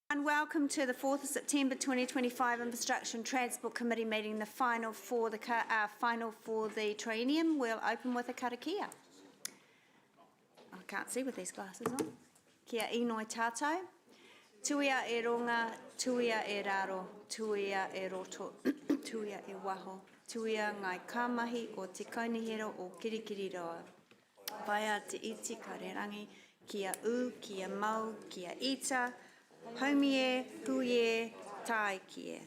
And welcome to the 4th of September 2025 Infrastructure and Transport Committee meeting, the final for the triennium. We'll open with a karakia. I can't see with these glasses on. Kia inoi tātou. Tuia e ronga, tuia e raro, tuia e roto, tuia e waho, tuia ngai kamahi o te kaunihero o Kirikiriroa. Paia te iti karerangi, kia u, kia mau, kia ita, Homie, huie, tai kie.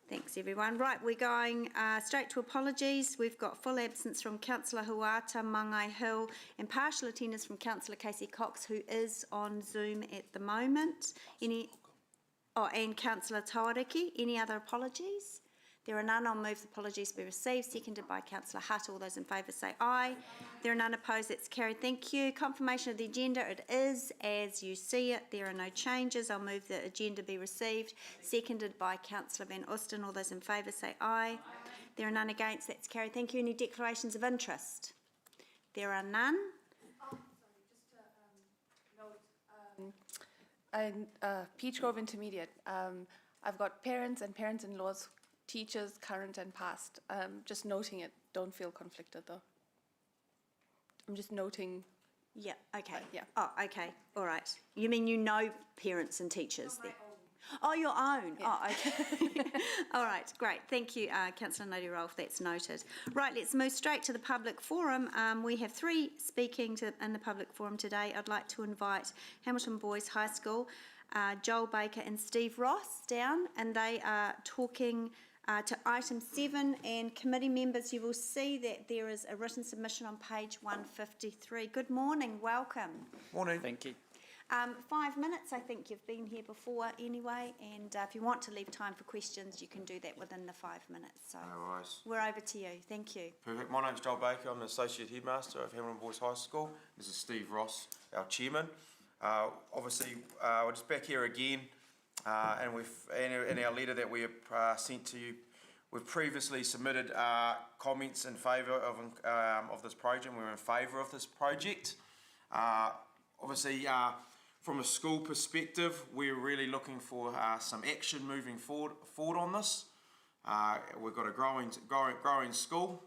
Thanks everyone. Right, we're going straight to apologies. We've got full absence from Councillor Huata, Mangai Hill, and partial attendance from Councillor Casey Cox, who is on Zoom at the moment. And Councillor Tawariki. Any other apologies? There are none. I'll move the apologies be received. Seconded by Councillor Hutt. All those in favour say aye. There are none opposed. That's carried. Thank you. Confirmation of the agenda. It is as you see it. There are no changes. I'll move the agenda be received. Seconded by Councillor Van Osten. All those in favour say aye. There are none against. That's carried. Thank you. Any declarations of interest? There are none. Peach Grove Intermediate. I've got parents and parents-in-laws, teachers, current and past. Just noting it. Don't feel conflicted though. I'm just noting. Yeah, okay. Yeah. Oh, okay. All right. You mean you know parents and teachers there? Oh, your own. Yeah. Oh, okay. All right, great. Thank you, Councillor Nodi Rolfe. That's noted. Right, let's move straight to the public forum. We have three speaking in the public forum today. I'd like to invite Hamilton Boys High School, Joel Baker and Steve Ross down, and they are talking to item 7, and committee members, you will see that there is a written submission on page 153. Good morning, welcome. Morning. Thank you. 5 minutes, I think you've been here before anyway, and if you want to leave time for questions, you can do that within the 5 minutes. So no worries. We're over to you. Thank you. Perfect. My name's Joel Baker. I'm the Associate Headmaster of Hamilton Boys High School. This is Steve Ross, our Chairman. Obviously, we're just back here again, and in our letter that we have sent to you, we've previously submitted comments in favour of this project. We're in favour of this project. Obviously, from a school perspective, we're really looking for some action moving forward on this. We've got a growing school.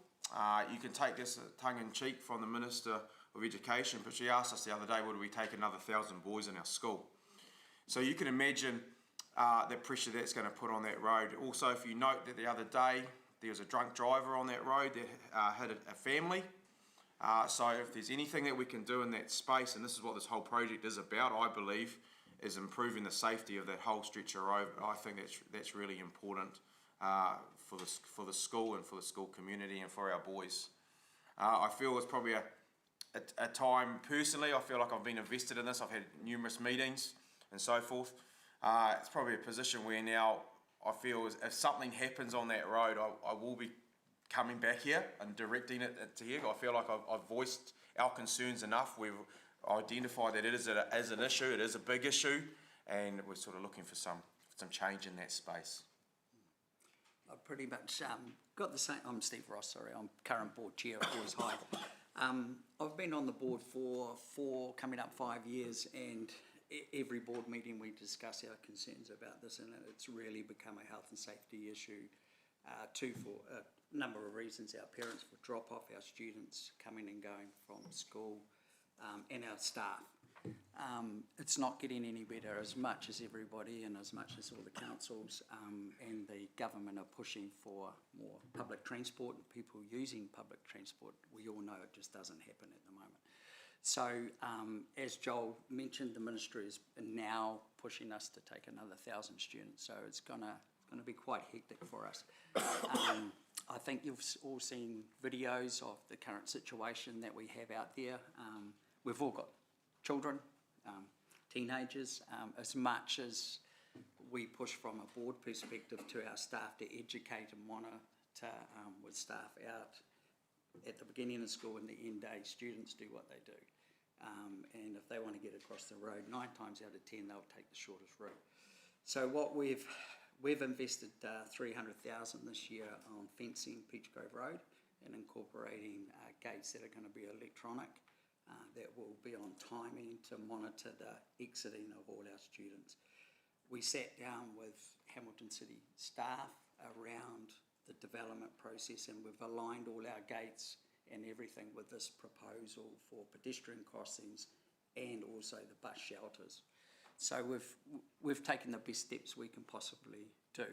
You can take this tongue-in-cheek from the Minister of Education, but she asked us the other day, would we take another 1,000 boys in our school? So you can imagine the pressure that's going to put on that road. Also, if you note that the other day, there was a drunk driver on that road that hit a family. So if there's anything that we can do in that space, and this is what this whole project is about, I believe, is improving the safety of that whole stretch of road. I think that's really important for the school and for the school community and for our boys. I feel it's probably a time, personally, I feel like I've been invested in this. I've had numerous meetings and so forth. It's probably a position where now I feel if something happens on that road, I will be coming back here and directing it to here. I feel like I've voiced our concerns enough. We've identified that it is an issue, it is a big issue, and we're sort of looking for some change in that space. I've pretty much got the same. I'm Steve Ross, sorry, I'm current board chair at Boys High. I've been on the board for coming up 5 years, and every board meeting we discuss our concerns about this, and it's really become a health and safety issue for a number of reasons. Our parents will drop off, our students coming and going from school, and our staff. It's not getting any better, as much as everybody and as much as all the councils and the government are pushing for more public transport and people using public transport. We all know it just doesn't happen at the moment. So as Joel mentioned, the ministry is now pushing us to take another 1,000 students, so it's gonna be quite hectic for us. I think you've all seen videos of the current situation that we have out there. We've all got children, teenagers. As much as we push from a board perspective to our staff to educate and monitor with staff out at the beginning of school and the end day, students do what they do. And if they want to get across the road, 9 times out of 10 they'll take the shortest route. So what we've invested 300,000 this year on fencing Peach Grove Road and incorporating gates that are going to be electronic, that will be on timing to monitor the exiting of all our students. we sat down with Hamilton City staff around the development process, and we've aligned all our gates and everything with this proposal for pedestrian crossings and also the bus shelters. So we've taken the best steps we can possibly do.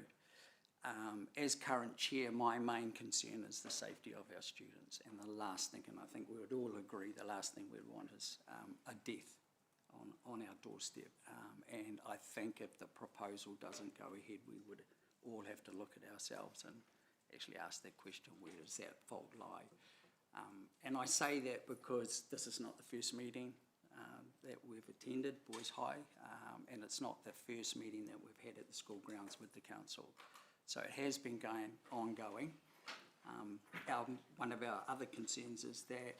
As current chair, my main concern is the safety of our students, and the last thing, and I think we would all agree, the last thing we'd want is a death on our doorstep. And I think if the proposal doesn't go ahead, we would all have to look at ourselves and actually ask that question, where does that fault lie? And I say that because this is not the first meeting that we've attended, Boys High, and it's not the first meeting that we've had at the school grounds with the council. So it has been ongoing. One of our other concerns is that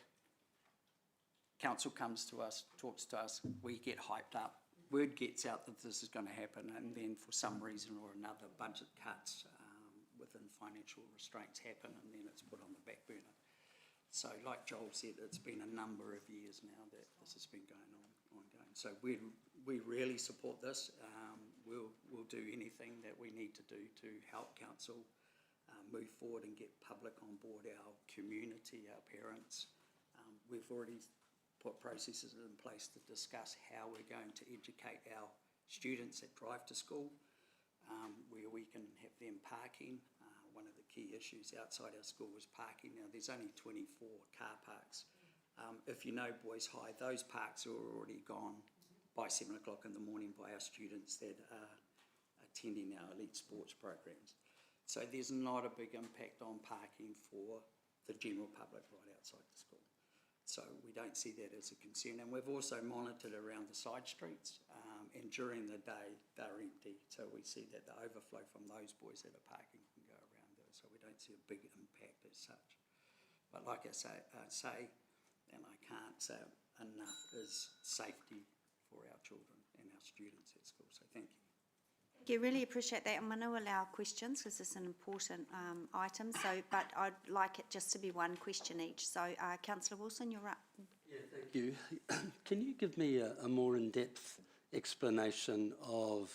council comes to us, talks to us, we get hyped up, word gets out that this is going to happen, and then for some reason or another, budget cuts within financial restraints happen, and then it's put on the back burner. So like Joel said, it's been a number of years now that this has been going on, ongoing. So we really support this. We'll do anything that we need to do to help council move forward and get public on board, our community, our parents. We've already put processes in place to discuss how we're going to educate our students that drive to school, where we can have them parking. One of the key issues outside our school is parking. Now, there's only 24 car parks. If you know Boys High, those parks are already gone by 7 o'clock in the morning by our students that are attending our elite sports programs. So there's not a big impact on parking for the general public right outside the school. So we don't see that as a concern. And we've also monitored around the side streets, and during the day they're empty. So we see that the overflow from those boys that are parking can go around there. So we don't see a big impact as such. But like I say, and I can't say enough, is safety for our children and our students at school. So thank you. Thank you, really appreciate that. I'm going to allow questions because it's an important item. So, but I'd like it just to be one question each. So, Councillor Wilson, you're up. Yeah, thank you. Can you give me a more in-depth explanation of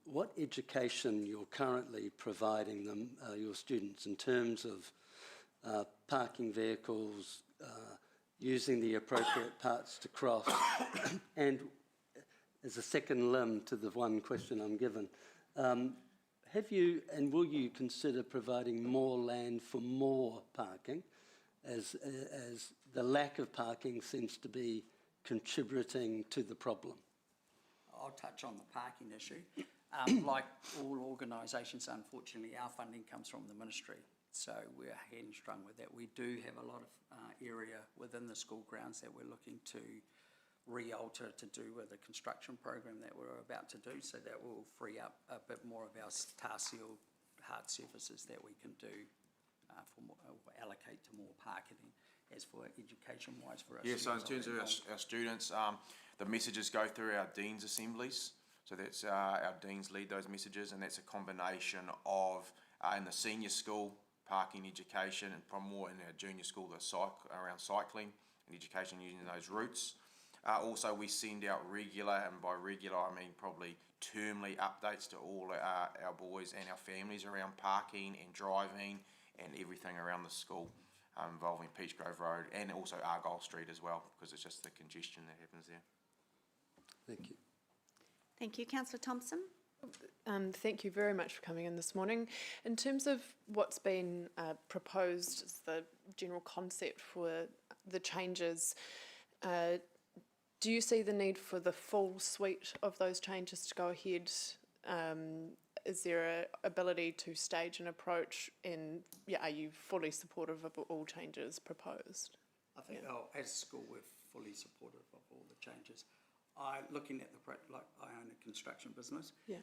what education you're currently providing them, your students, in terms of parking vehicles, using the appropriate parts to cross, and as a second limb to the one question I'm given, have you and will you consider providing more land for more parking, as the lack of parking seems to be contributing to the problem? I'll touch on the parking issue. Like all organisations, unfortunately, our funding comes from the ministry, so we're hamstrung with that. We do have a lot of area within the school grounds that we're looking to re-alter to do with the construction program that we're about to do, so that will free up a bit more of our tar seal hard surfaces that we can do allocate to more parking. As for education-wise for us. Yeah, so in terms of our students, the messages go through our Dean's assemblies. So that's our Deans lead those messages, and that's a combination of, in the senior school, parking education, and probably more in our junior school, around cycling and education using those routes. Also, we send out regular, and by regular I mean probably termly updates to all our boys and our families around parking and driving and everything around the school, involving Peach Grove Road and also Argyle Street as well, because it's just the congestion that happens there. Thank you. Thank you, Councillor Thompson. Thank you very much for coming in this morning. In terms of what's been proposed as the general concept for the changes, do you see the need for the full suite of those changes to go ahead? Is there an ability to stage an approach, and are you fully supportive of all changes proposed? I think as a school we're fully supportive of all the changes. Looking at like I own a construction business. Yeah.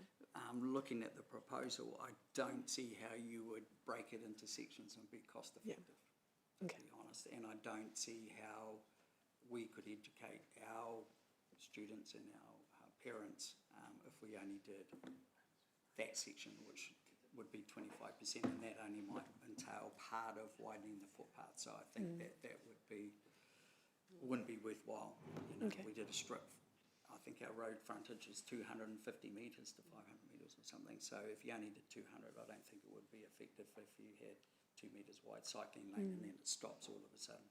Looking at the proposal, I don't see how you would break it into sections and be cost effective. Yeah. Okay. To be honest, and I don't see how we could educate our students and our parents if we only did that section, which would be 25%, and that only might entail part of widening the footpath. So I think that wouldn't be worthwhile. You know, Okay. if we did a strip, I think our road frontage is 250 metres to 500 metres or something. So if you only did 200, I don't think it would be effective if you had 2 metres wide cycling lane and then it stops all of a sudden.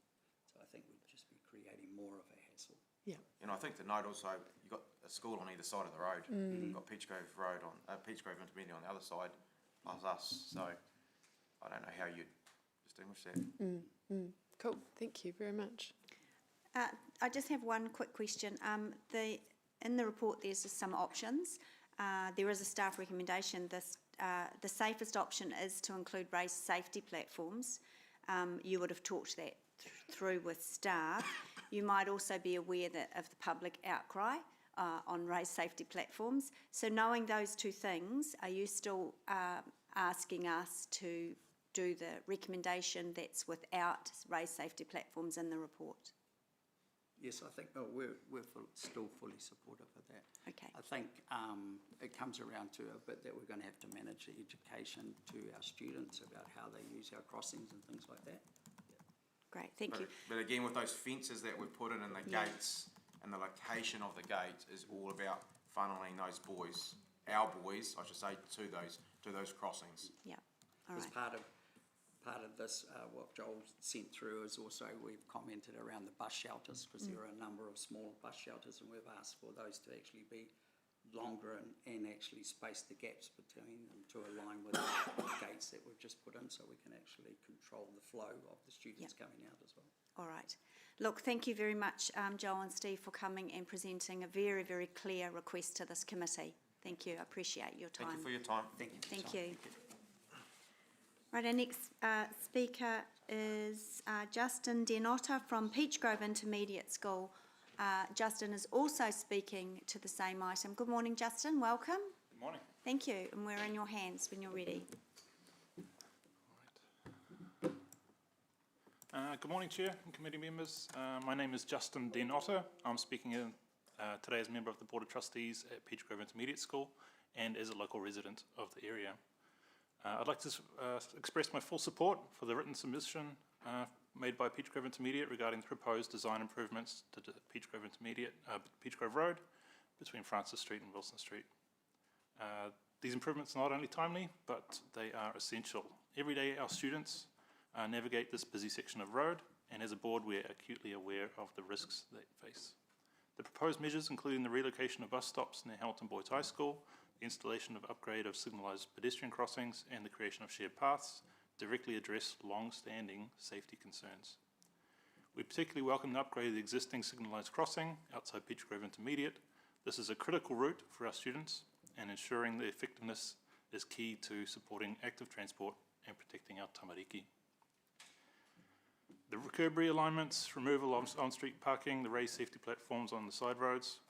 So I think we'd just be creating more of a hassle. Yeah. And I think to note also, you've got a school on either side of the road. You've got Peachgrove Road on, Peachgrove Intermediate on the other side, plus us. So I don't know how you'd distinguish that. Cool. Thank you very much. I just have one quick question. In the report, there's some options. There is a staff recommendation. The safest option is to include raised safety platforms. You would have talked that through with staff. You might also be aware of the public outcry on raised safety platforms. So knowing those two things, are you still asking us to do the recommendation that's without raised safety platforms in the report? Yes, I think we're still fully supportive of that. Okay. I think it comes around to a bit that we're going to have to manage the education to our students about how they use our crossings and things like that. Great, thank you. But again, with those fences that we've put in and the gates and the location of the gate is all about funneling those boys, our boys, I should say, to those crossings. Yeah, all As right. part of this, what Joel sent through is also we've commented around the bus shelters because there are a number of small bus shelters and we've asked for those to actually be longer and actually space the gaps between them to align with the gates that we've just put in so we can actually control the flow of the students coming out as well. All right. Look, thank you very much, Joel and Steve, for coming and presenting a very, very clear request to this committee. Thank you. I appreciate your time. Thank you for your time. Thank you. Thank you. Right, our next speaker is Justin Denotta from Peachgrove Intermediate School. Justin is also speaking to the same item. Good morning, Justin. Welcome. Good morning. Thank you, and we're in your hands when you're ready. Good morning, Chair and committee members. My name is Justin Denotta. I'm speaking in, today as a member of the Board of Trustees at Peachgrove Intermediate School and as a local resident of the area. I'd like to express my full support for the written submission made by Peachgrove Intermediate regarding the proposed design improvements to the Peachgrove Intermediate, Peachgrove Road between Francis Street and Wilson Street. These improvements are not only timely, but they are essential. Every day our students navigate this busy section of road, and as a board we're acutely aware of the risks they face. The proposed measures, including the relocation of bus stops near Hamilton Boys High School, the installation of upgrade of signalised pedestrian crossings, and the creation of shared paths, directly address long-standing safety concerns. We particularly welcome the upgrade of the existing signalised crossing outside Peachgrove Intermediate. This is a critical route for our students, and ensuring the effectiveness is key to supporting active transport and protecting our tamariki. The curb realignments, removal of on-street parking, the raised safety platforms on the side roads,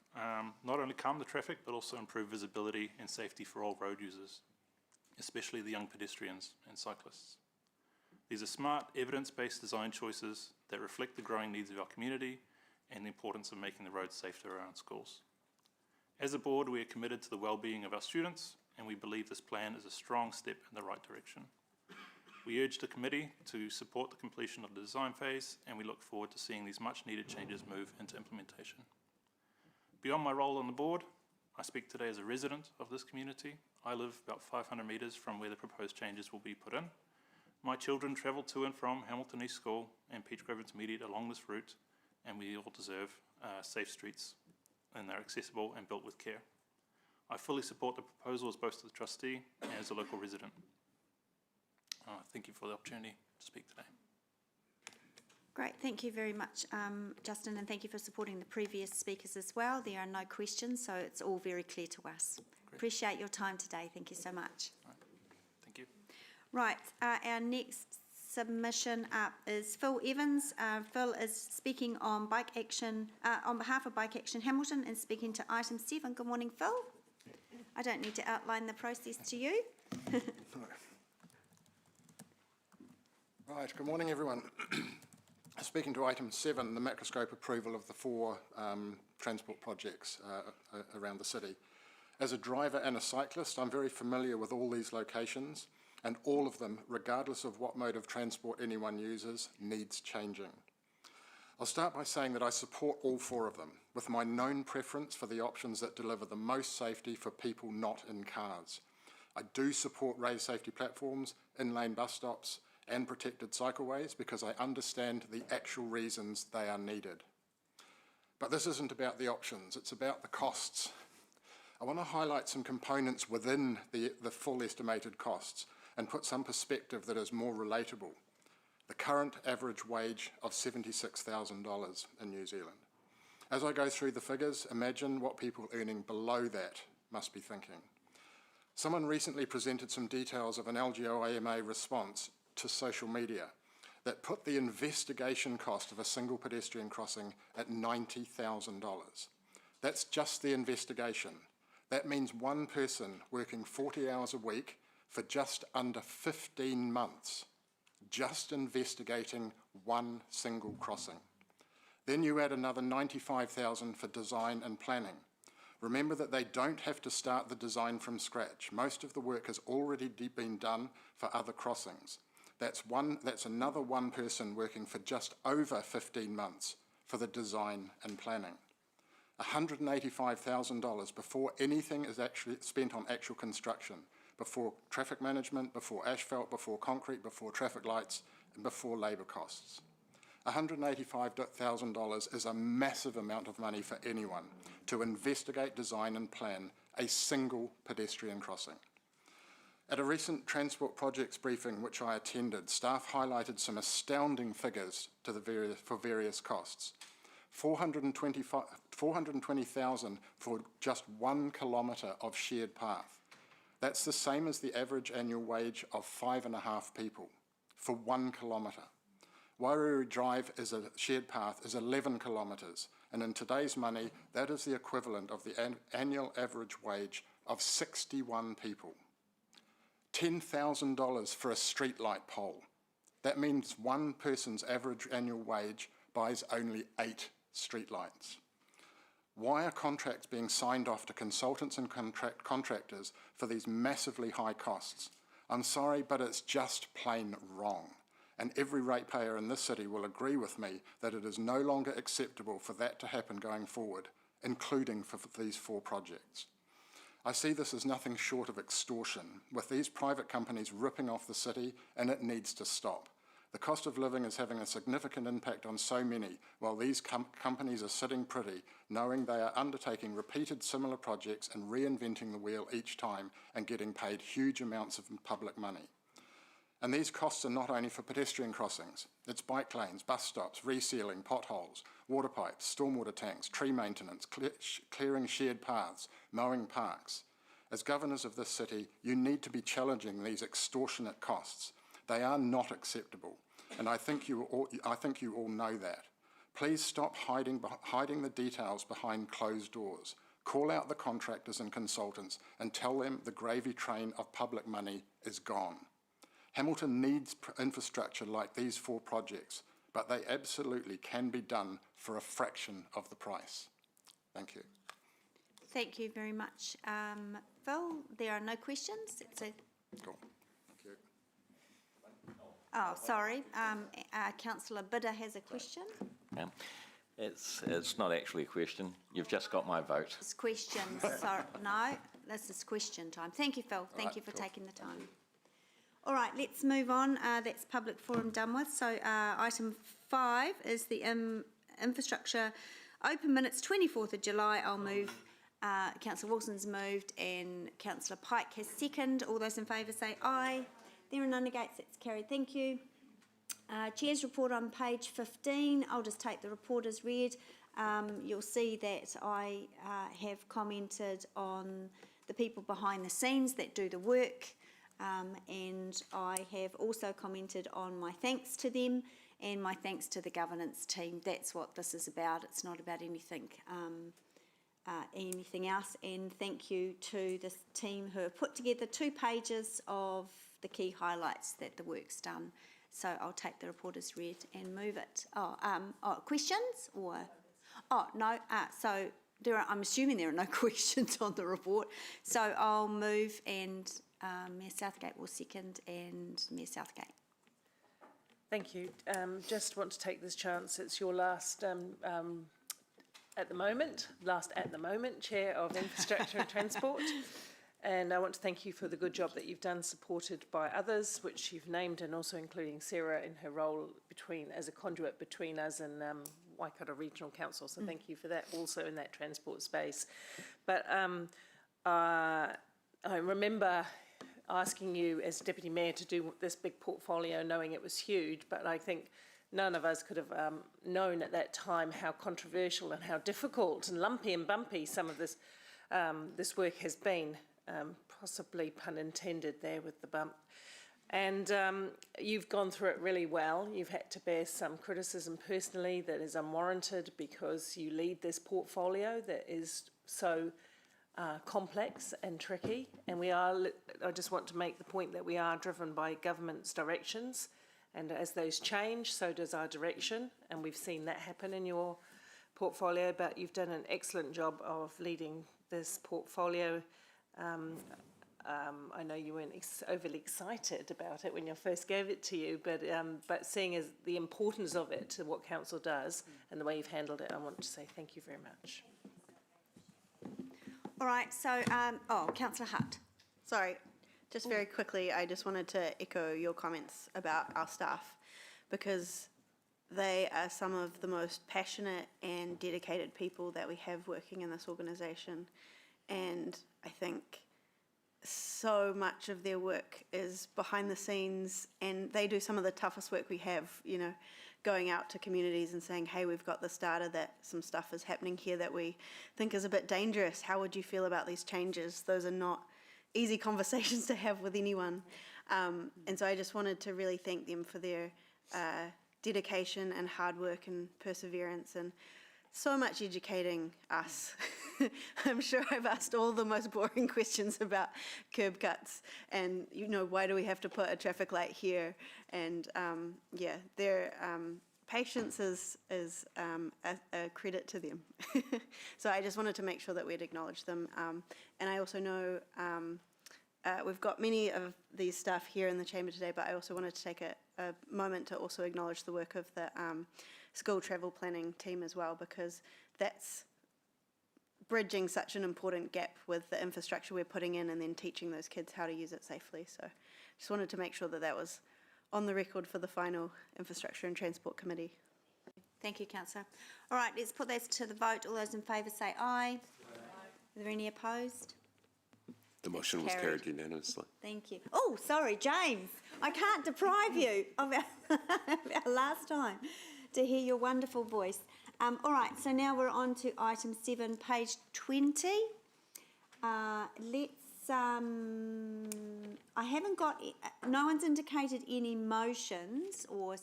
not only calm the traffic but also improve visibility and safety for all road users, especially the young pedestrians and cyclists. These are smart, evidence-based design choices that reflect the growing needs of our community and the importance of making the roads safer around schools. As a board, we are committed to the well-being of our students, and we believe this plan is a strong step in the right direction. We urge the committee to support the completion of the design phase, and we look forward to seeing these much-needed changes move into implementation. Beyond my role on the board, I speak today as a resident of this community. I live about 500 metres from where the proposed changes will be put in. My children travel to and from Hamilton East School and Peachgrove Intermediate along this route, and we all deserve safe streets, and they're accessible and built with care. I fully support the proposal as both the trustee and as a local resident. Thank you for the opportunity to speak today. Great, thank you very much, Justin, and thank you for supporting the previous speakers as well. There are no questions, so it's all very clear to us. Great. Appreciate your time today. Thank you so much. Right. Thank you. Right, our next submission up is Phil Evans. Phil is speaking on Bike Action, on behalf of Bike Action Hamilton, and speaking to item 7. Good morning, Phil. I don't need to outline the process to you. Right, good morning everyone. Speaking to item 7, the macroscope approval of the 4 transport projects around the city. As a driver and a cyclist, I'm very familiar with all these locations, and all of them, regardless of what mode of transport anyone uses, needs changing. I'll start by saying that I support all 4 of them, with my known preference for the options that deliver the most safety for people not in cars. I do support raised safety platforms, in-lane bus stops, and protected cycleways because I understand the actual reasons they are needed. But this isn't about the options, it's about the costs. I want to highlight some components within the full estimated costs and put some perspective that is more relatable. The current average wage of $76,000 in New Zealand. As I go through the figures, imagine what people earning below that must be thinking. Someone recently presented some details of an LGO-AMA response to social media that put the investigation cost of a single pedestrian crossing at $90,000. That's just the investigation. That means one person working 40 hours a week for just under 15 months, just investigating one single crossing. Then you add another $95,000 for design and planning. Remember that they don't have to start the design from scratch. Most of the work has already been done for other crossings. That's another one person working for just over 15 months for the design and planning. $185,000 before anything is actually spent on actual construction, before traffic management, before asphalt, before concrete, before traffic lights, and before labour costs. $185,000 is a massive amount of money for anyone to investigate, design and plan a single pedestrian crossing. At a recent transport projects briefing which I attended, staff highlighted some astounding figures for various costs. $420,000 for just 1 kilometre of shared path. That's the same as the average annual wage of 5.5 people for 1 kilometre. Wairuri Drive is a shared path is 11 kilometres, and in today's money, that is the equivalent of the annual average wage of 61 people. $10,000 for a streetlight pole. That means one person's average annual wage buys only 8 streetlights. Why are contracts being signed off to consultants and contractors for these massively high costs? I'm sorry, but it's just plain wrong. And every ratepayer in this city will agree with me that it is no longer acceptable for that to happen going forward, including for these 4 projects. I see this as nothing short of extortion, with these private companies ripping off the city, and it needs to stop. The cost of living is having a significant impact on so many, while these companies are sitting pretty, knowing they are undertaking repeated similar projects and reinventing the wheel each time and getting paid huge amounts of public money. And these costs are not only for pedestrian crossings. It's bike lanes, bus stops, resealing, potholes, water pipes, stormwater tanks, tree maintenance, clearing shared paths, mowing parks. As governors of this city, you need to be challenging these extortionate costs. They are not acceptable, and I think you all know that. Please stop hiding the details behind closed doors. Call out the contractors and consultants and tell them the gravy train of public money is gone. Hamilton needs infrastructure like these 4 projects, but they absolutely can be done for a fraction of the price. Thank you. Thank you very much. Phil, there are no questions. Cool. Thank you. Oh, sorry. Councillor Bidder has a question. Yeah. It's not actually a question. You've just got my vote. It's questions. Sorry, no, this is question time. Thank you, Phil. Thank you for taking the time. All right, let's move on. That's public forum done with. So item 5 is the infrastructure open minutes, 24th of July. I'll move. Councillor Wilson's moved and Councillor Pike has seconded. All those in favour say aye. There are none against. It's carried. Thank you. Chair's report on page 15. I'll just take the report as read. You'll see that I have commented on the people behind the scenes that do the work. And I have also commented on my thanks to them and my thanks to the governance team. That's what this is about. It's not about anything else. And thank you to this team who have put together 2 pages of the key highlights that the work's done. So I'll take the report as read and move it. Questions or? Oh, no. So I'm assuming there are no questions on the report. So I'll move and Mayor Southgate will second, and Mayor Southgate. Thank you. Just want to take this chance. It's your last at the moment, Chair of Infrastructure and Transport. And I want to thank you for the good job that you've done, supported by others, which you've named, and also including Sarah in her role as a conduit between us and Waikato Regional Council. So thank you for that, also in that transport space. But I remember asking you as Deputy Mayor to do this big portfolio, knowing it was huge, but I think none of us could have known at that time how controversial and how difficult and lumpy and bumpy some of this work has been, possibly pun intended there with the bump. And you've gone through it really well. You've had to bear some criticism personally that is unwarranted because you lead this portfolio that is so complex and tricky. And I just want to make the point that we are driven by government's directions. And as those change, so does our direction. And we've seen that happen in your portfolio, but you've done an excellent job of leading this portfolio. I know you weren't overly excited about it when you first gave it to you, but seeing as the importance of it to what Council does and the way you've handled it, I want to say thank you very much. All right, so, Councillor Hutt. Sorry, just very quickly, I just wanted to echo your comments about our staff, because they are some of the most passionate and dedicated people that we have working in this organisation. And I think so much of their work is behind the scenes, and they do some of the toughest work we have, you know, going out to communities and saying, hey, we've got this data that some stuff is happening here that we think is a bit dangerous. How would you feel about these changes? Those are not easy conversations to have with anyone. And so I just wanted to really thank them for their dedication and hard work and perseverance, and so much educating us. I'm sure I've asked all the most boring questions about curb cuts and, you know, why do we have to put a traffic light here? And yeah, their patience is a credit to them. So I just wanted to make sure that we'd acknowledge them. And I also know we've got many of these staff here in the chamber today, but I also wanted to take a moment to also acknowledge the work of the school travel planning team as well, because that's bridging such an important gap with the infrastructure we're putting in and then teaching those kids how to use it safely. So just wanted to make sure that that was on the record for the final Infrastructure and Transport Committee. Thank you, Councillor. All right, let's put this to the vote. All those in favour say aye. Are there any opposed? The motion was carried unanimously. Thank you. Oh, sorry, James. I can't deprive you of our last time to hear your wonderful voice. All right, so now we're on to item 7, page 20. I haven't got, no one's indicated any motions or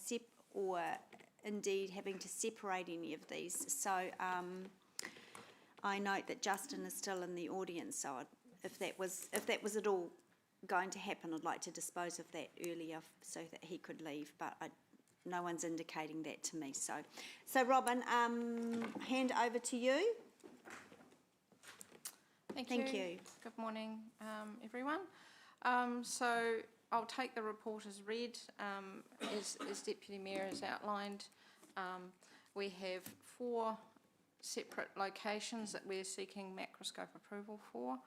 indeed having to separate any of these. So I note that Justin is still in the audience, so if that was at all going to happen, I'd like to dispose of that earlier so that he could leave, but no one's indicating that to me. So Robin, hand over to you. Thank you. Good morning, everyone. So I'll take the report as read. As Deputy Mayor has outlined, we have 4 separate locations that we're seeking macroscope approval for.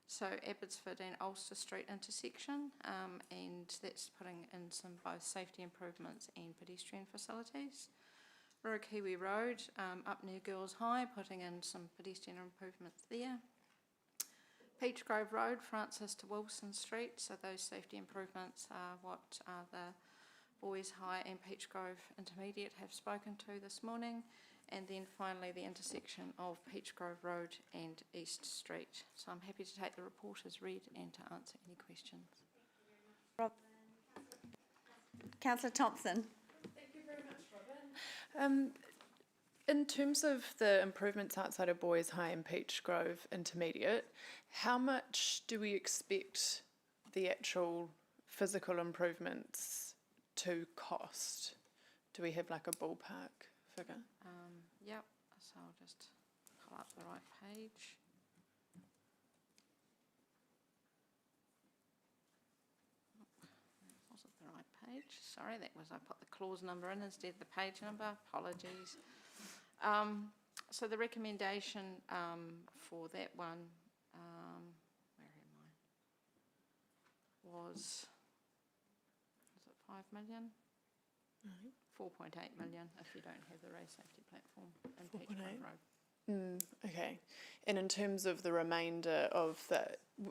So Abbotsford and Ulster Street intersection, and that's putting in some both safety improvements and pedestrian facilities. Ruakiwi Road, up near Girls High, putting in some pedestrian improvements there. Peach Grove Road, Francis to Wilson Street, so those safety improvements are what the Boys High and Peach Grove Intermediate have spoken to this morning. And then finally the intersection of Peach Grove Road and East Street. So I'm happy to take the report as read and to answer any questions. Councillor Thompson. Thank you very much, Robin. In terms of the improvements outside of Boys High and Peach Grove Intermediate, how much do we expect the actual physical improvements to cost? Do we have like a ballpark figure? Yep, so I'll just pull up the right page. Was it the right page. Sorry, I put the clause number in instead of the page number. Apologies. So the recommendation for that one, where am I? Was it 5 million? 4.8 million if you don't have the race safety platform in Peach Grove Road. Okay. And in terms of the remainder of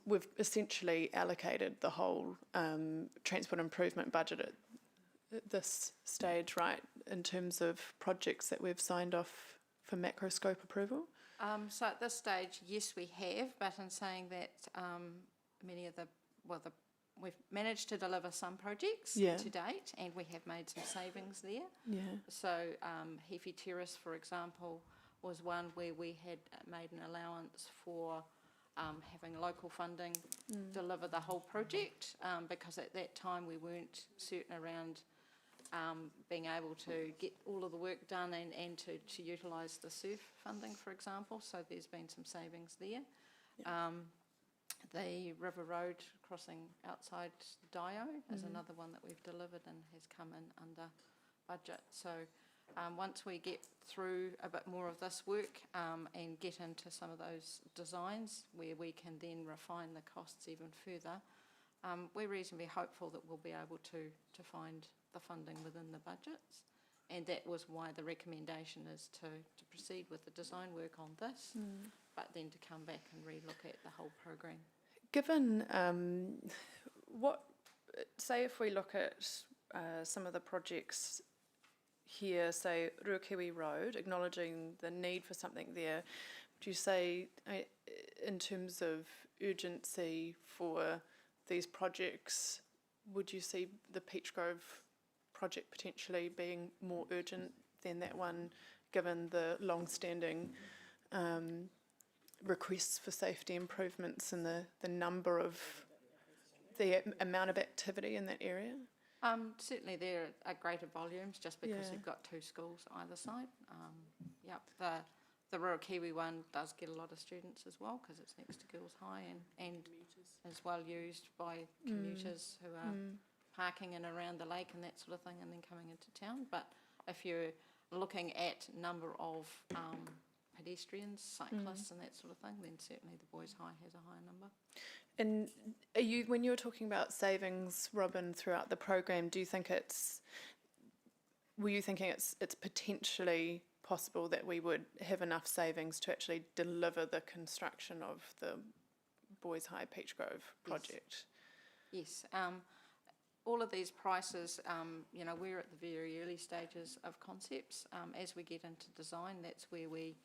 we've essentially allocated the whole transport improvement budget at this stage, right, in terms of projects that we've signed off for macro scope approval? So at this stage, yes, we have, but in saying that many of we've managed to deliver some projects to date, and we have made some savings there. Yeah. So Heafy Terrace, for example, was one where we had made an allowance for having local funding deliver the whole project, because at that time we weren't certain around being able to get all of the work done and to utilise the SURF funding, for example. So there's been some savings there. Yeah. The River Road crossing outside Dio is another one that we've delivered and has come in under budget. So once we get through a bit more of this work and get into some of those designs where we can then refine the costs even further, we're reasonably hopeful that we'll be able to find the funding within the budgets. And that was why the recommendation is to proceed with the design work on this, but then to come back and relook at the whole program. Given say if we look at some of the projects here, say Ruakiwi Road, acknowledging the need for something there, would you say in terms of urgency for these projects, would you see the Peach Grove project potentially being more urgent than that one, given the long-standing requests for safety improvements and the number of the amount of activity in that area? Certainly there are greater volumes just because you've got two schools either side. The Ruakiwi one does get a lot of students as well because it's next to Girls High and is well used by commuters who are parking in around the lake and that sort of thing and then coming into town. But if you're looking at number of pedestrians, cyclists and that sort of thing, then certainly the Boys High has a higher number. And when you were talking about savings, Robin, throughout the program, were you thinking it's potentially possible that we would have enough savings to actually deliver the construction of the Boys High Peach Grove project? Yes. All of these prices, we're at the very early stages of concepts. As we get into design, that's where we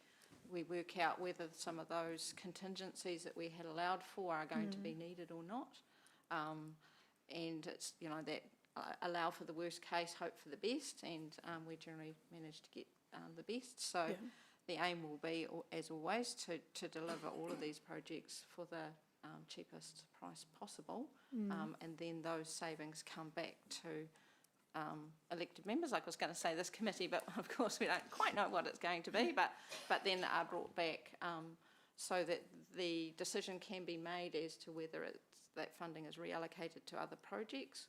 work out whether some of those contingencies that we had allowed for are going to be needed or not. And it's, that allow for the worst case, hope for the best, and we generally manage to get the best. So the aim will be, as always, to deliver all of these projects for the cheapest price possible, and then those savings come back to elected members. Like I was going to say this committee, but of course we don't quite know what it's going to be, but then are brought back so that the decision can be made as to whether that funding is reallocated to other projects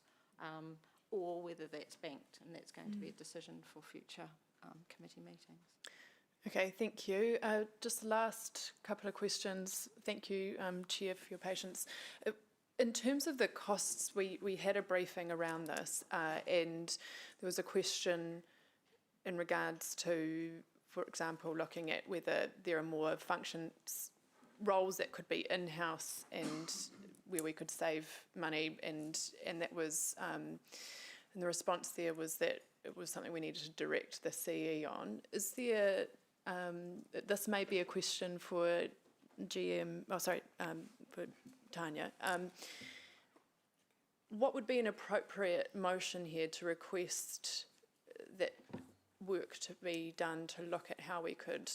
or whether that's banked, and that's going to be a decision for future committee meetings. Okay, thank you. Just the last couple of questions. Thank you, Chair, for your patience. In terms of the costs, we had a briefing around this, and there was a question in regards to, for example, looking at whether there are more roles that could be in-house and where we could save money, and that was, and the response there was that it was something we needed to direct the CE on. Is there, this may be a question for for Tanya. What would be an appropriate motion here to request that work to be done to look at how we could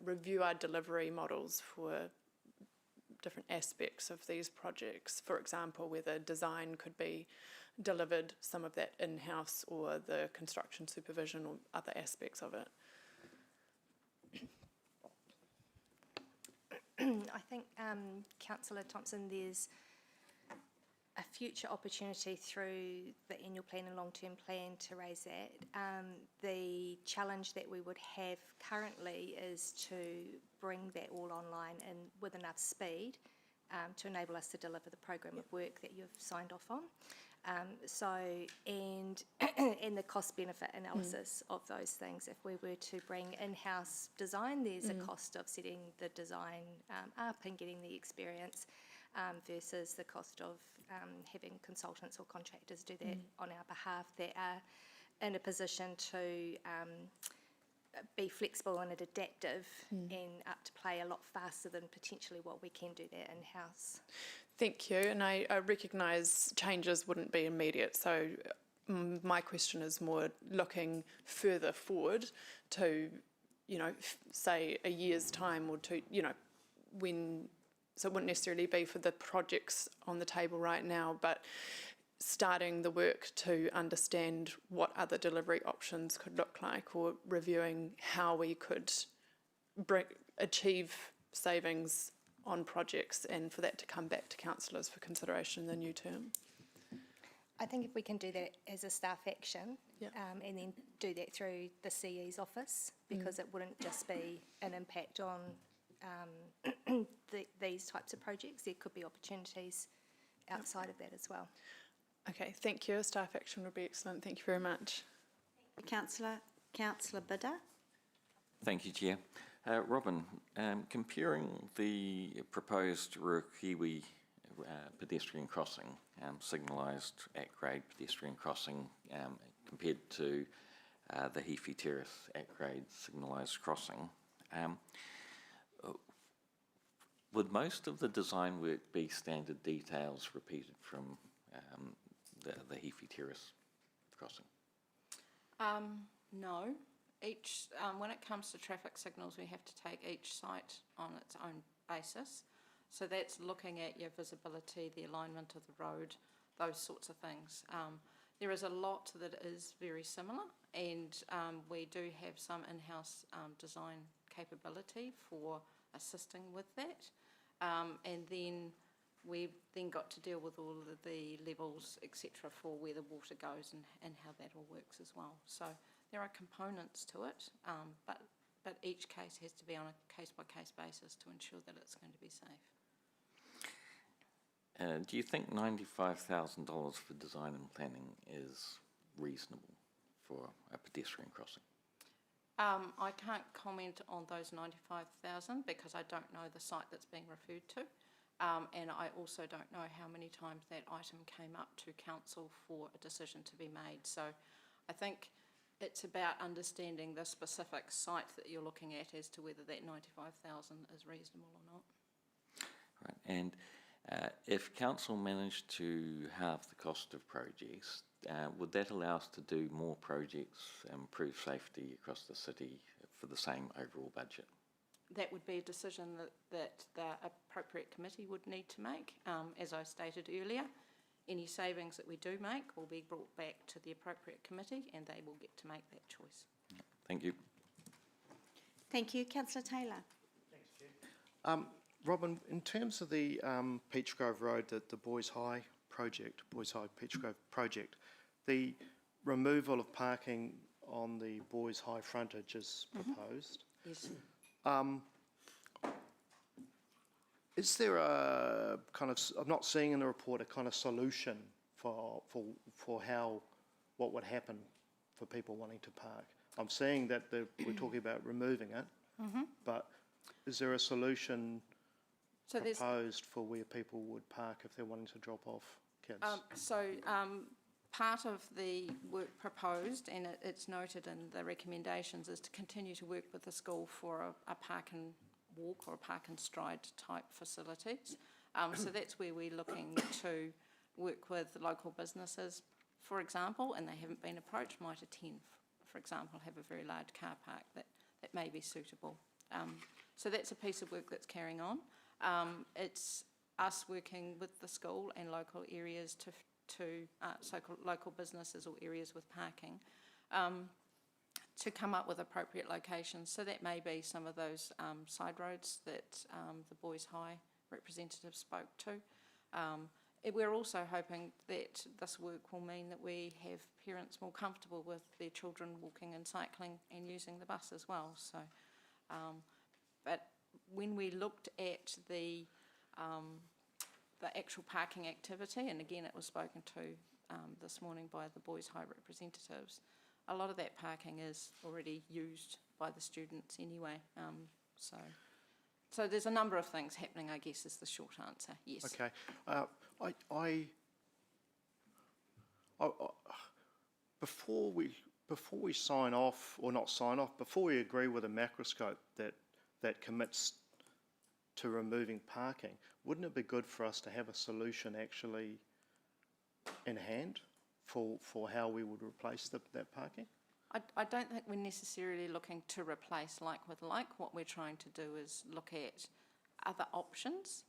review our delivery models for different aspects of these projects? For example, whether design could be delivered, some of that in-house, or the construction supervision or other aspects of it. I think, Councillor Thompson, there's a future opportunity through the annual plan and long-term plan to raise that. The challenge that we would have currently is to bring that all online and with enough speed to enable us to deliver the program of work that you've signed off on. And the cost-benefit analysis of those things. If we were to bring in-house design, there's a cost of setting the design up and getting the experience versus the cost of having consultants or contractors do that on our behalf that are in a position to be flexible and adaptive and up to play a lot faster than potentially what we can do that in-house. Thank you, and I recognise changes wouldn't be immediate, so my question is more looking further forward to, you know, say a year's time or two, you know, when, so it wouldn't necessarily be for the projects on the table right now, but starting the work to understand what other delivery options could look like, or reviewing how we could achieve savings on projects and for that to come back to councillors for consideration in the new term. I think if we can do that as a staff action Yep. and then do that through the CE's office, because it wouldn't just be an impact on these types of projects, there could be opportunities outside of that as well. Okay, thank you. A staff action would be excellent. Thank you very much. Councillor Bidder. Thank you, Chair. Robin, comparing the proposed Ruakiwi pedestrian crossing, signalised at-grade pedestrian crossing, compared to the Heafy Terrace at-grade signalised crossing, would most of the design work be standard details repeated from the Heafy Terrace crossing? No. Each, when it comes to traffic signals, we have to take each site on its own basis. So that's looking at your visibility, the alignment of the road, those sorts of things. There is a lot that is very similar, and we do have some in-house design capability for assisting with that. And then we've then got to deal with all of the levels, etc., for where the water goes and how that all works as well. So there are components to it, but each case has to be on a case-by-case basis to ensure that it's going to be safe. Do you think $95,000 for design and planning is reasonable for a pedestrian crossing? I can't comment on those 95,000 because I don't know the site that's being referred to. And I also don't know how many times that item came up to council for a decision to be made. So I think it's about understanding the specific site that you're looking at as to whether that 95,000 is reasonable or not. Right. And if council managed to halve the cost of projects, would that allow us to do more projects, improve safety across the city for the same overall budget? That would be a decision that the appropriate committee would need to make. As I stated earlier, any savings that we do make will be brought back to the appropriate committee and they will get to make that choice. Thank you. Thank you. Councillor Taylor. Thanks, Chair. Robin, in terms of the Peach Grove Road, the Boys High Peach Grove project, the removal of parking on the Boys High frontage is proposed. Yes. Is there a kind of, I'm not seeing in the report a kind of solution for how, what would happen for people wanting to park? I'm seeing that we're talking about removing it, but is there a solution proposed for where people would park if they're wanting to drop off kids? Part of the work proposed, and it's noted in the recommendations, is to continue to work with the school for a park and walk or a park and stride type facilities. So that's where we're looking to work with local businesses, for example, and they haven't been approached. Mitre 10, for example, have a very large car park that may be suitable. So that's a piece of work that's carrying on. It's us working with the school and local areas local businesses or areas with parking to come up with appropriate locations. So that may be some of those side roads that the Boys High representative spoke to. we're also hoping that this work will mean that we have parents more comfortable with their children walking and cycling and using the bus as well. So, but when we looked at the actual parking activity, and again it was spoken to this morning by the Boys High representatives, a lot of that parking is already used by the students anyway. So there's a number of things happening, I guess, is the short answer, yes. Okay. Before we sign off, or not sign off, before we agree with a macroscope that commits to removing parking, wouldn't it be good for us to have a solution actually in hand for how we would replace that parking? I don't think we're necessarily looking to replace like with like. What we're trying to do is look at other options,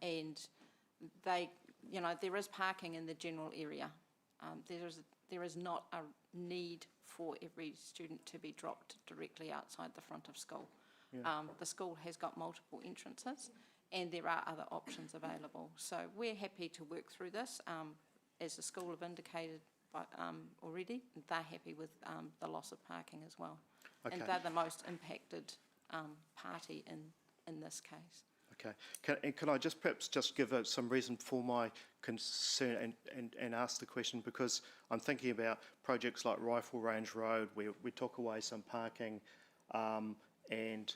and there is parking in the general area. There is not a need for every student to be dropped directly outside the front of school. Yeah. The school has got multiple entrances, and there are other options available. So we're happy to work through this. As the school have indicated already, they're happy with the loss of parking as well. Okay. And they're the most impacted party in this case. Okay. Can I just perhaps give some reason for my concern and ask the question, because I'm thinking about projects like Rifle Range Road where we took away some parking and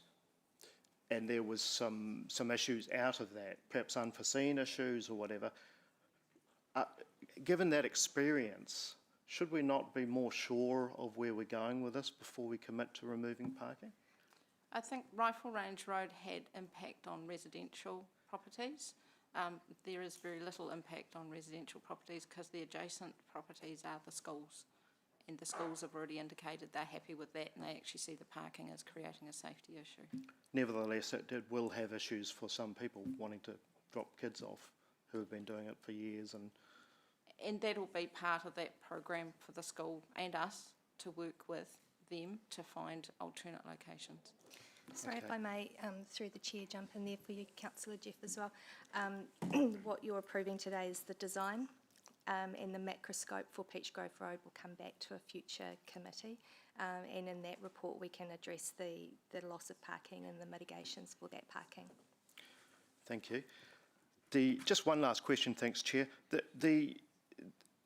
there was some issues out of that, perhaps unforeseen issues or whatever. Given that experience, should we not be more sure of where we're going with this before we commit to removing parking? I think Rifle Range Road had impact on residential properties. There is very little impact on residential properties because the adjacent properties are the schools, and the schools have already indicated they're happy with that, and they actually see the parking as creating a safety issue. Nevertheless, it will have issues for some people wanting to drop kids off who have been doing it for years. And that'll be part of that program for the school and us to work with them to find alternate locations. Sorry, if I may, through the chair, jump in there for you, Councillor Jeff, as well. What you're approving today is the design, and the macroscope for Peachgrove Road will come back to a future committee, and in that report we can address the loss of parking and the mitigations for that parking. Thank you. Just one last question, thanks, Chair.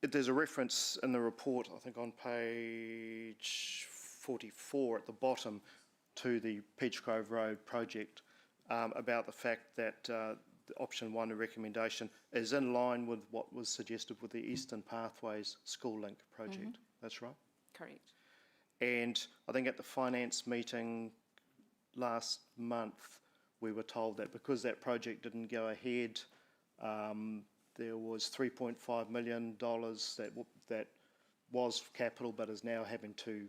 There's a reference in the report, I think on page 44 at the bottom, to the Peachgrove Road project about the fact that the option 1, the recommendation, is in line with what was suggested with the Eastern Pathways School Link project. Mm-hmm. That's right? Correct. And I think at the finance meeting last month, we were told that because that project didn't go ahead, there was $3.5 million that was capital but is now having to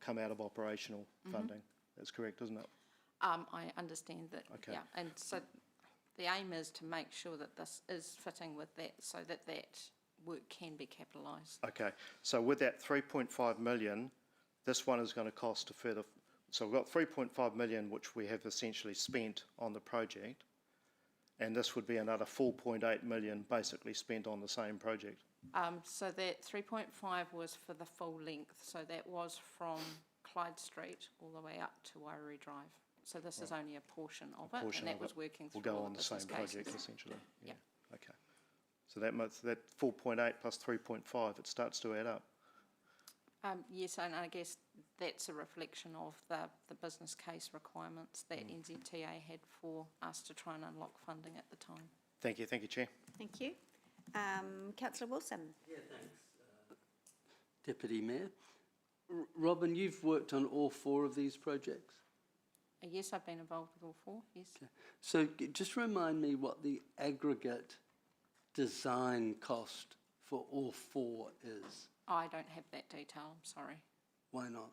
come out of operational funding. That's correct, isn't it? I understand that. Okay. Yeah, and so the aim is to make sure that this is fitting with that, so that work can be capitalised. Okay, so with that 3.5 million, this one is going to cost a further. So we've got 3.5 million, which we have essentially spent on the project, and this would be another 4.8 million basically spent on the same project. So that 3.5 was for the full length, so that was from Clyde Street all the way up to Wairere Drive. So this is only a portion of it, and that was working through. Will go on the same project essentially. Yeah. Okay. So that 4.8 plus 3.5, it starts to add up. Yes, and I guess that's a reflection of the business case requirements that NZTA had for us to try and unlock funding at the time. Thank you, Chair. Thank you. Councillor Wilson. Yeah, thanks. Deputy Mayor. Robin, you've worked on all 4 of these projects? Yes, I've been involved with all 4, yes. Okay. So just remind me what the aggregate design cost for all 4 is. I don't have that detail, I'm sorry. Why not?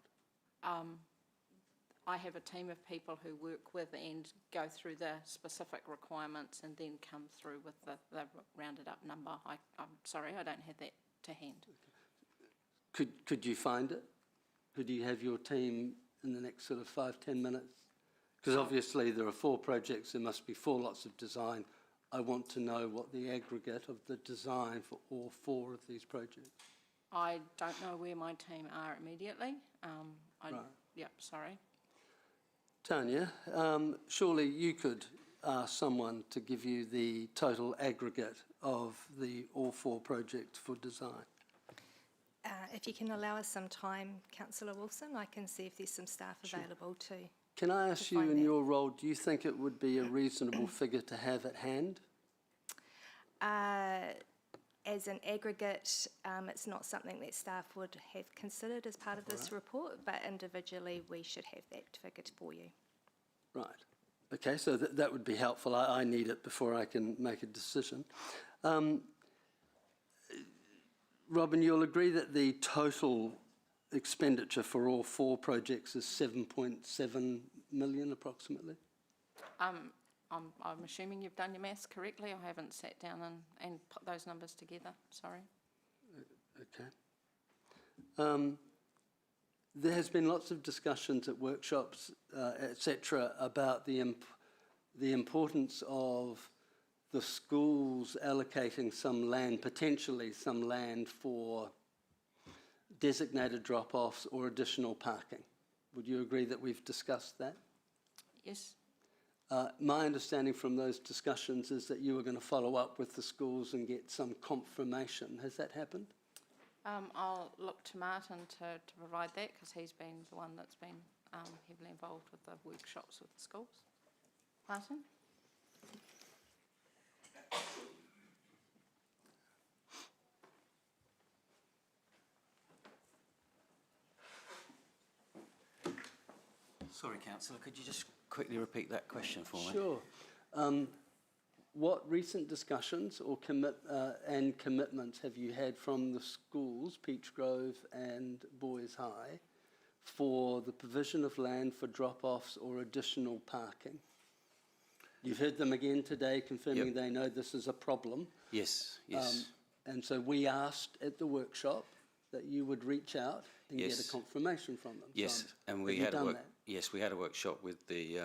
I have a team of people who work with and go through the specific requirements and then come through with the rounded up number. I'm sorry, I don't have that to hand. Could you find it? Could you have your team in the next sort of 5-10 minutes? Because obviously there are 4 projects, there must be 4 lots of design. I want to know what the aggregate of the design for all 4 of these projects. I don't know where my team are immediately. Right. Yep, sorry. Tanya, surely you could ask someone to give you the total aggregate of all 4 projects for design. If you can allow us some time, Councillor Wilson, I can see if there's some staff available to. Can I ask you, find in that. your role, do you think it would be a reasonable figure to have at hand? As an aggregate, it's not something that staff would have considered as part of this report, but individually we should have that figured for you. Right. Okay, so that would be helpful. I need it before I can make a decision. Robin, you'll agree that the total expenditure for all 4 projects is 7.7 million approximately? I'm assuming you've done your maths correctly. I haven't sat down and put those numbers together, sorry. Okay. There has been lots of discussions at workshops, etc., about the importance of the schools allocating some land, potentially some land for designated drop-offs or additional parking. Would you agree that we've discussed that? Yes. My understanding from those discussions is that you were going to follow up with the schools and get some confirmation. Has that happened? I'll look to Martin to provide that, because he's been the one that's been heavily involved with the workshops with the schools. Martin? Sorry, Councillor, could you just quickly repeat that question for me? Sure. What recent discussions or commitments have you had from the schools, Peach Grove and Boys High, for the provision of land for drop-offs or additional parking? You've heard them again today confirming they know this is a problem. Yes, yes. And so we asked at the workshop that you would reach out and get a confirmation from them. Yes, So, and we have had you done that? Yes, we had a workshop with the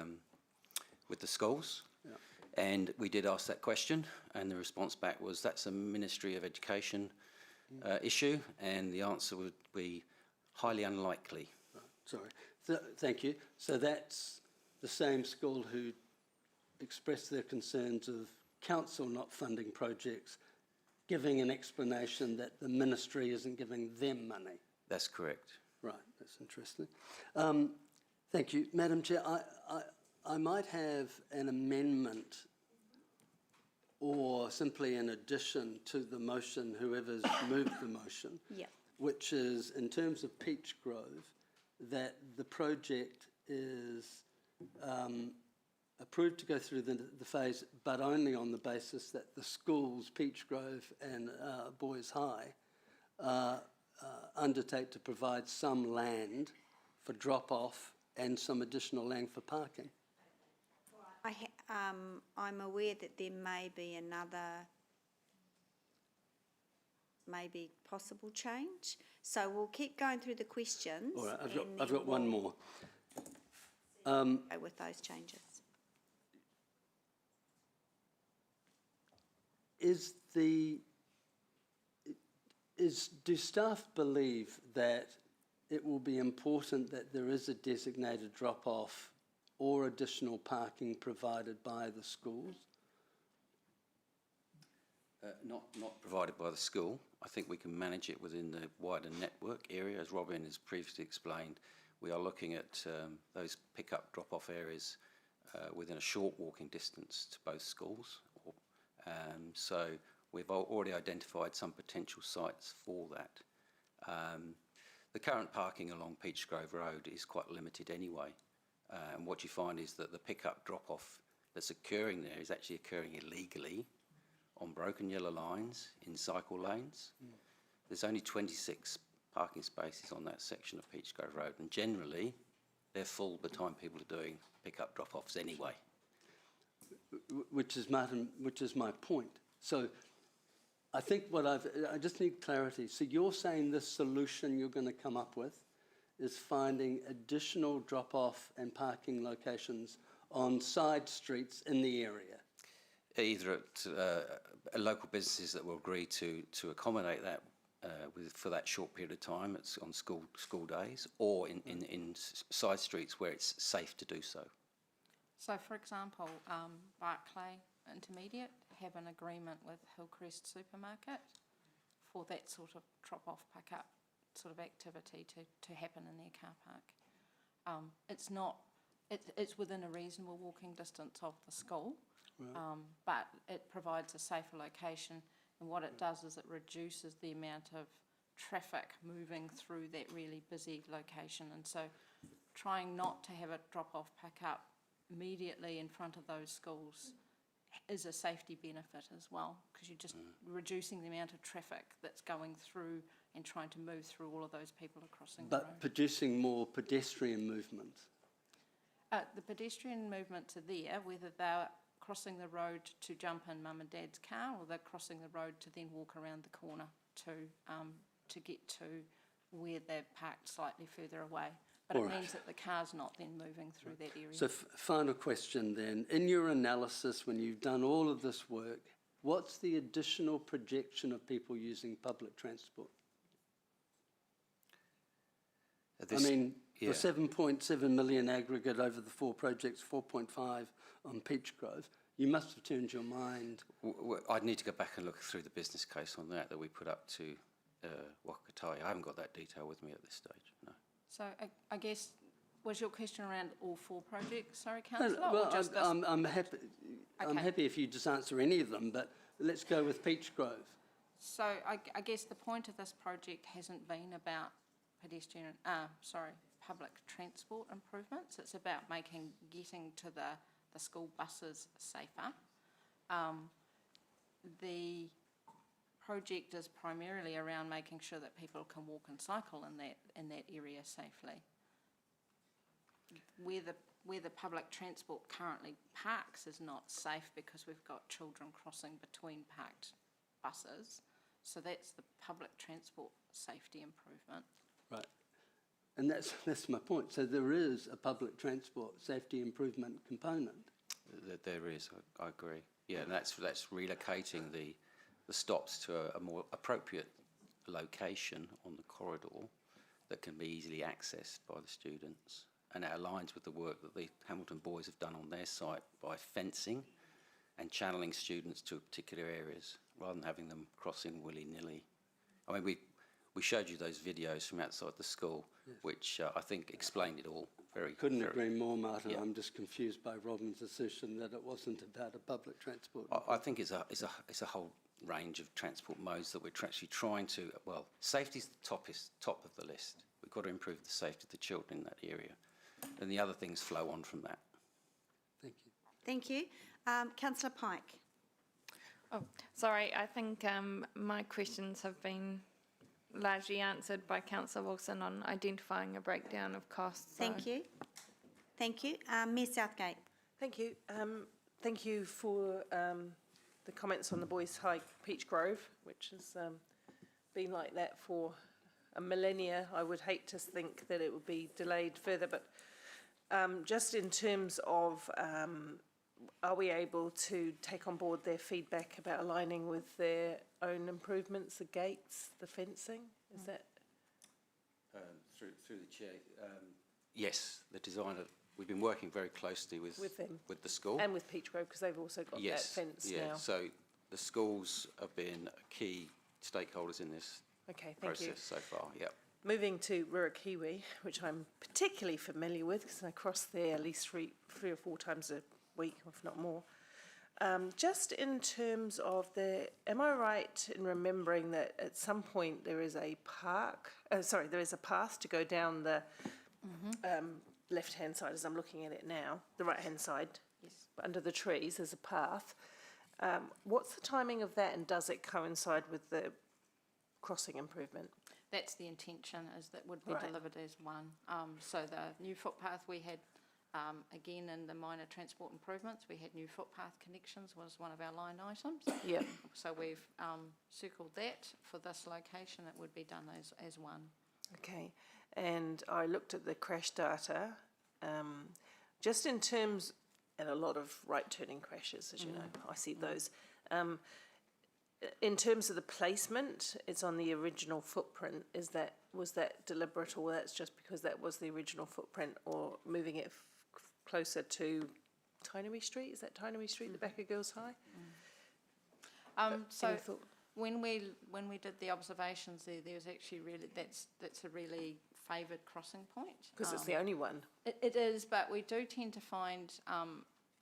schools, Yeah. and we did ask that question, and the response back was that's a Ministry of Education issue, and the answer would be highly unlikely. Right, sorry. Thank you. So that's the same school who expressed their concerns of council not funding projects, giving an explanation that the ministry isn't giving them money. That's correct. Right, that's interesting. Thank you. Madam Chair, I might have an amendment or simply an addition to the motion, whoever's moved the motion, which is, in terms of Peach Grove, that the project is approved to go through the phase, but only on the basis that the schools, Peach Grove and Boys High, undertake to provide some land for drop-off and some additional land for parking. I'm aware that there may be another, maybe possible change. So we'll keep going through the questions. All right, I've got one more. With those changes. Do staff believe that it will be important that there is a designated drop-off or additional parking provided by the schools? Not provided by the school. I think we can manage it within the wider network area. As Robin has previously explained, we are looking at those pick-up drop-off areas within a short walking distance to both schools. So we've already identified some potential sites for that. The current parking along Peach Grove Road is quite limited anyway. And what you find is that the pick-up drop-off that's occurring there is actually occurring illegally on broken yellow lines in cycle lanes. There's only 26 parking spaces on that section of Peach Grove Road, and generally they're full by the time people are doing pick-up drop-offs anyway. Which is my point. So I think I just need clarity. So you're saying the solution you're going to come up with is finding additional drop-off and parking locations on side streets in the area? either at local businesses that will agree to accommodate that for that short period of time, it's on school days, or in side streets where it's safe to do so. So, for example, Barclay Intermediate have an agreement with Hillcrest Supermarket for that sort of drop-off, pick-up sort of activity to happen in their car park. It's within a reasonable walking distance of the school, Right. but it provides a safer location, and what it does is it reduces the amount of traffic moving through that really busy location, and so trying not to have a drop-off, pick-up immediately in front of those schools is a safety benefit as well, because you're just reducing the amount of traffic that's going through and trying to move through all of those people crossing the road. But producing more pedestrian movement. The pedestrian movements are there, whether they're crossing the road to jump in mum and dad's car, or they're crossing the road to then walk around the corner to get to where they're parked slightly further away. But All it right. means that the car's not then moving through that area. So final question then. In your analysis, when you've done all of this work, what's the additional projection of people using public transport? For 7.7 million aggregate over the 4 projects, 4.5 on Peach Grove, you must have turned your mind. I'd need to go back and look through the business case on that we put up to Wakatai. I haven't got that detail with me at this stage, no. So I guess, was your question around all 4 projects, sorry, councillor? Well, or just this? I'm happy. I'm Okay. happy if you just answer any of them, but let's go with Peach Grove. So I guess the point of this project hasn't been about public transport improvements. It's about getting to the school buses safer. The project is primarily around making sure that people can walk and cycle in that area safely. Where the public transport currently parks is not safe because we've got children crossing between parked buses. So that's the public transport safety improvement. Right. And that's my point. So there is a public transport safety improvement component. There is, I agree. Yeah, and that's relocating the stops to a more appropriate location on the corridor that can be easily accessed by the students. And that aligns with the work that the Hamilton boys have done on their site by fencing and channeling students to particular areas rather than having them crossing willy-nilly. I mean, we showed you those videos from outside the school, yes, which I think explained it all very. Couldn't agree more, Martin. Yeah. I'm just confused by Robin's assertion that it wasn't about a public transport. I think it's a whole range of transport modes that we're actually trying to. Well, safety's the top of the list. We've got to improve the safety of the children in that area, and the other things flow on from that. Thank you. Thank you. Councillor Pike. Oh, sorry, I think my questions have been largely answered by Councillor Wilson on identifying a breakdown of costs. Thank you. Thank you. Mayor Southgate. Thank you. Thank you for the comments on the Boys High Peach Grove, which has been like that for a millennia. I would hate to think that it would be delayed further, but just in terms of are we able to take on board their feedback about aligning with their own improvements, the gates, the fencing? Is that Through the chair? Yes, the designer. We've been working very closely with them, with the school and with Peach Grove, because they've also got that fence now. So the schools have been key stakeholders in this process so far. Yep. Moving to Ruakiwi, which I'm particularly familiar with because I cross there at least three or four times a week, if not more. Just in terms of am I right in remembering that at some point there is a there is a path to go down the left-hand side as I'm looking at it now, the right-hand side, yes, under the trees there's a path. What's the timing of that, and does it coincide with the crossing improvement? That's the intention, is that would be delivered as one. So the new footpath we had, again in the minor transport improvements, we had new footpath connections was one of our line items. Yep. So we've circled that for this location. It would be done as one. Okay, and I looked at the crash data. Just in terms, and a lot of right turning crashes, as you know. I see those. In terms of the placement, it's on the original footprint. Was that deliberate, or that's just because that was the original footprint, or moving it closer to Tainui Street? Is that Tainui Street, the back of Girls High? So when we did the observations there was actually that's a really favoured crossing point. Because it's the only one. It is, but we do tend to find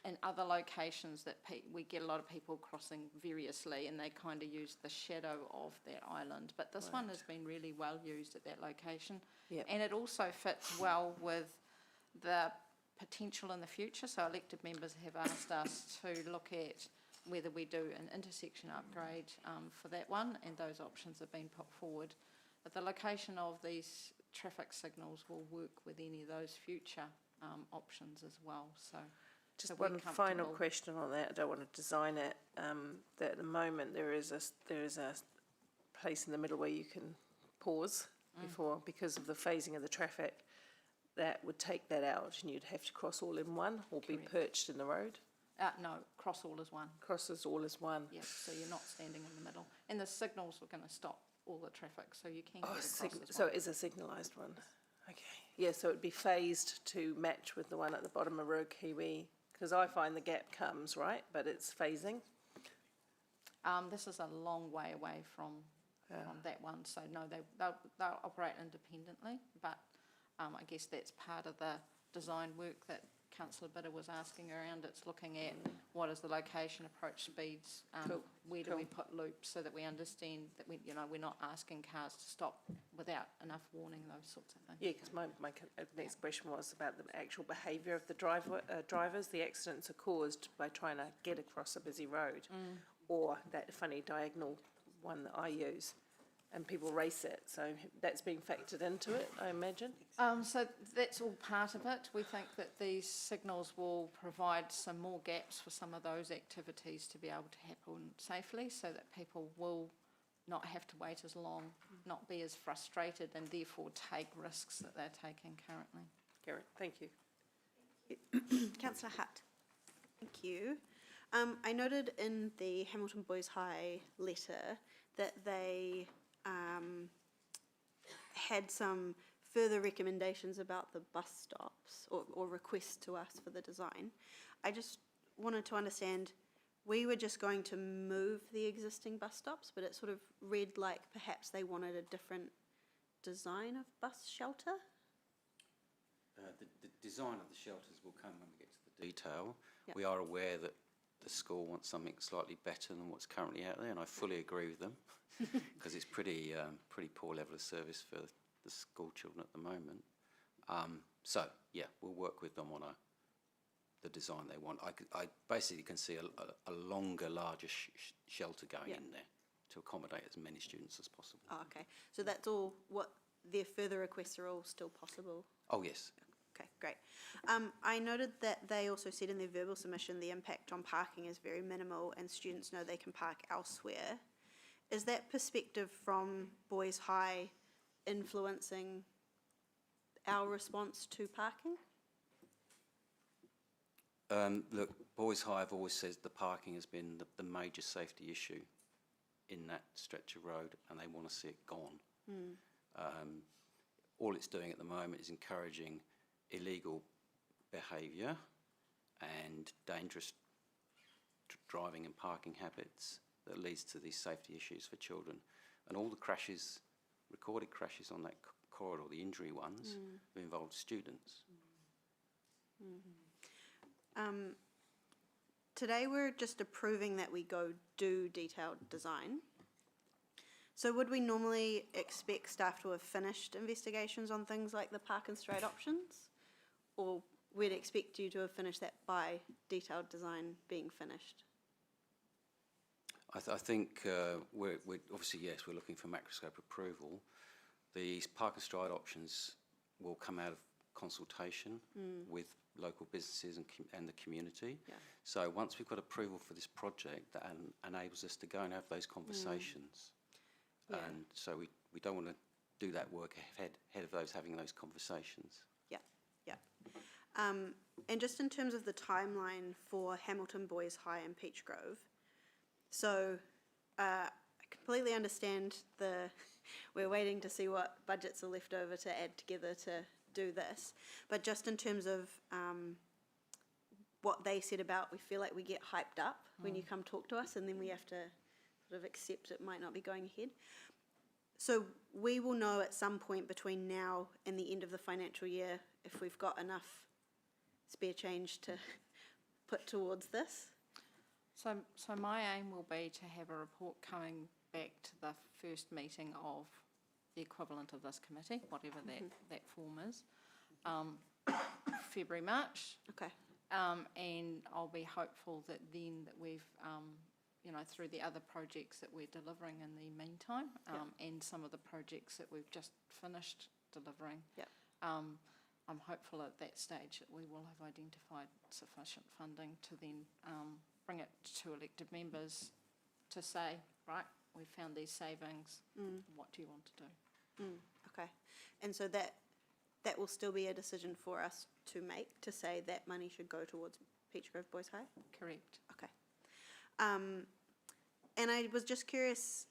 in other locations that we get a lot of people crossing variously, and they kind of use the shadow of that island. But this one has been really well used at that location. Yep. And it also fits well with the potential in the future. So elected members have asked us to look at whether we do an intersection upgrade for that one, and those options have been put forward. But the location of these traffic signals will work with any of those future options as well. So just one final question on that. I don't want to design it. That at the moment there is a place in the middle where you can pause before, because of the phasing of the traffic. That would take that out, and you'd have to cross all in one, or be perched in the road. No, cross all as one. Crosses all as one. Yes, so you're not standing in the middle. And the signals are going to stop all the traffic, so you can get across as one. So it is a signalised one. Okay. Yeah, so it'd be phased to match with the one at the bottom of Road Kiwi, because I find the gap comes, right, but it's phasing. This is a long way away from that one, so no, they'll operate independently, but I guess that's part of the design work that Councillor Bitter was asking around. It's looking at what is the location, approach speeds, where do we put loops, so that we understand that we're not asking cars to stop without enough warning, those sorts of things. Yeah, because my next question was about the actual behaviour of the drivers. The accidents are caused by trying to get across a busy road, or that funny diagonal one that I use. And people race it, so that's been factored into it, I imagine? So that's all part of it. We think that these signals will provide some more gaps for some of those activities to be able to happen safely, so that people will not have to wait as long, not be as frustrated, and therefore take risks that they're taking currently. Garrett, thank you. Councillor Hutt. Thank you. I noted in the Hamilton Boys High letter that they had some further recommendations about the bus stops, or requests to us for the design. I just wanted to understand, we were just going to move the existing bus stops, but it sort of read like perhaps they wanted a different design of bus shelter? The design of the shelters will come when we get to the detail. Yep. We are aware that the school wants something slightly better than what's currently out there, and I fully agree with them, because it's pretty poor level of service for the school children at the moment. So yeah, we'll work with them on the design they want. I basically can see a longer, larger shelter going in there to accommodate as many students as possible. Oh, okay. So that's all, what their further requests are all still possible? Oh yes. Okay, great. I noted that they also said in their verbal submission the impact on parking is very minimal and students know they can park elsewhere. Is that perspective from Boys High influencing our response to parking? Look, Boys High have always said the parking has been the major safety issue in that stretch of road, and they want to see it gone. All it's doing at the moment is encouraging illegal behaviour and dangerous driving and parking habits that leads to these safety issues for children. And all the crashes, recorded crashes on that corridor, the injury ones, have involved students. Today we're just approving that we go do detailed design. So would we normally expect staff to have finished investigations on things like the park and straight options? Or we'd expect you to have finished that by detailed design being finished? I think we're obviously, yes, we're looking for macroscope approval. These park and stride options will come out of consultation with local businesses and the community. Yeah. So once we've got approval for this project, that enables us to go and have those conversations. Yeah. And so we don't want to do that work ahead of having those conversations. Yeah, yeah. And just in terms of the timeline for Hamilton Boys High and Peach Grove, so I completely understand we're waiting to see what budgets are left over to add together to do this, but just in terms of what they said about, we feel like we get hyped up when you come talk to us, and then we have to sort of accept it might not be going ahead. So we will know at some point between now and the end of the financial year if we've got enough spare change to put towards this. So my aim will be to have a report coming back to the first meeting of the equivalent of this committee, whatever that form is, February, March. Okay. And I'll be hopeful that then that we've, through the other projects that we're delivering in the meantime, and some of the projects that we've just finished delivering, I'm hopeful at that stage that we will have identified sufficient funding to then bring it to elected members to say, right, we've found these savings, what do you want to do? Okay. And so that will still be a decision for us to make, to say that money should go towards Peach Grove Boys High? Correct. Okay. And I was just curious,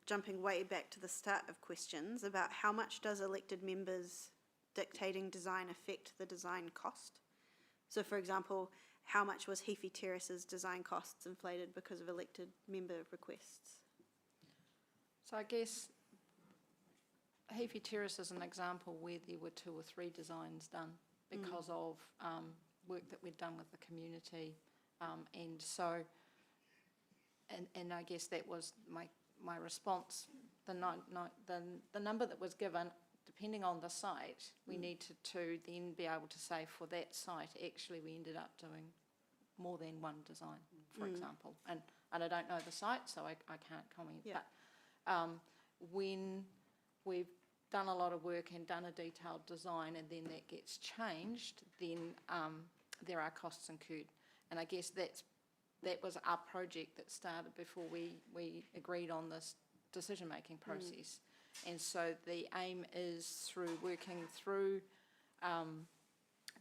jumping way back to the start of questions, about how much does elected members dictating design affect the design cost? So for example, how much was Heafy Terrace's design costs inflated because of elected member requests? So I guess Heafy Terrace is an example where there were 2 or 3 designs done because of work that we'd done with the community, and so, and I guess that was my response. The number that was given, depending on the site, we needed to then be able to say for that site, actually we ended up doing more than one design, for example. And I don't know the site, so I can't comment. Yeah. But when we've done a lot of work and done a detailed design and then that gets changed, then there are costs incurred. And I guess that was our project that started before we agreed on this decision-making process. And so the aim is through working through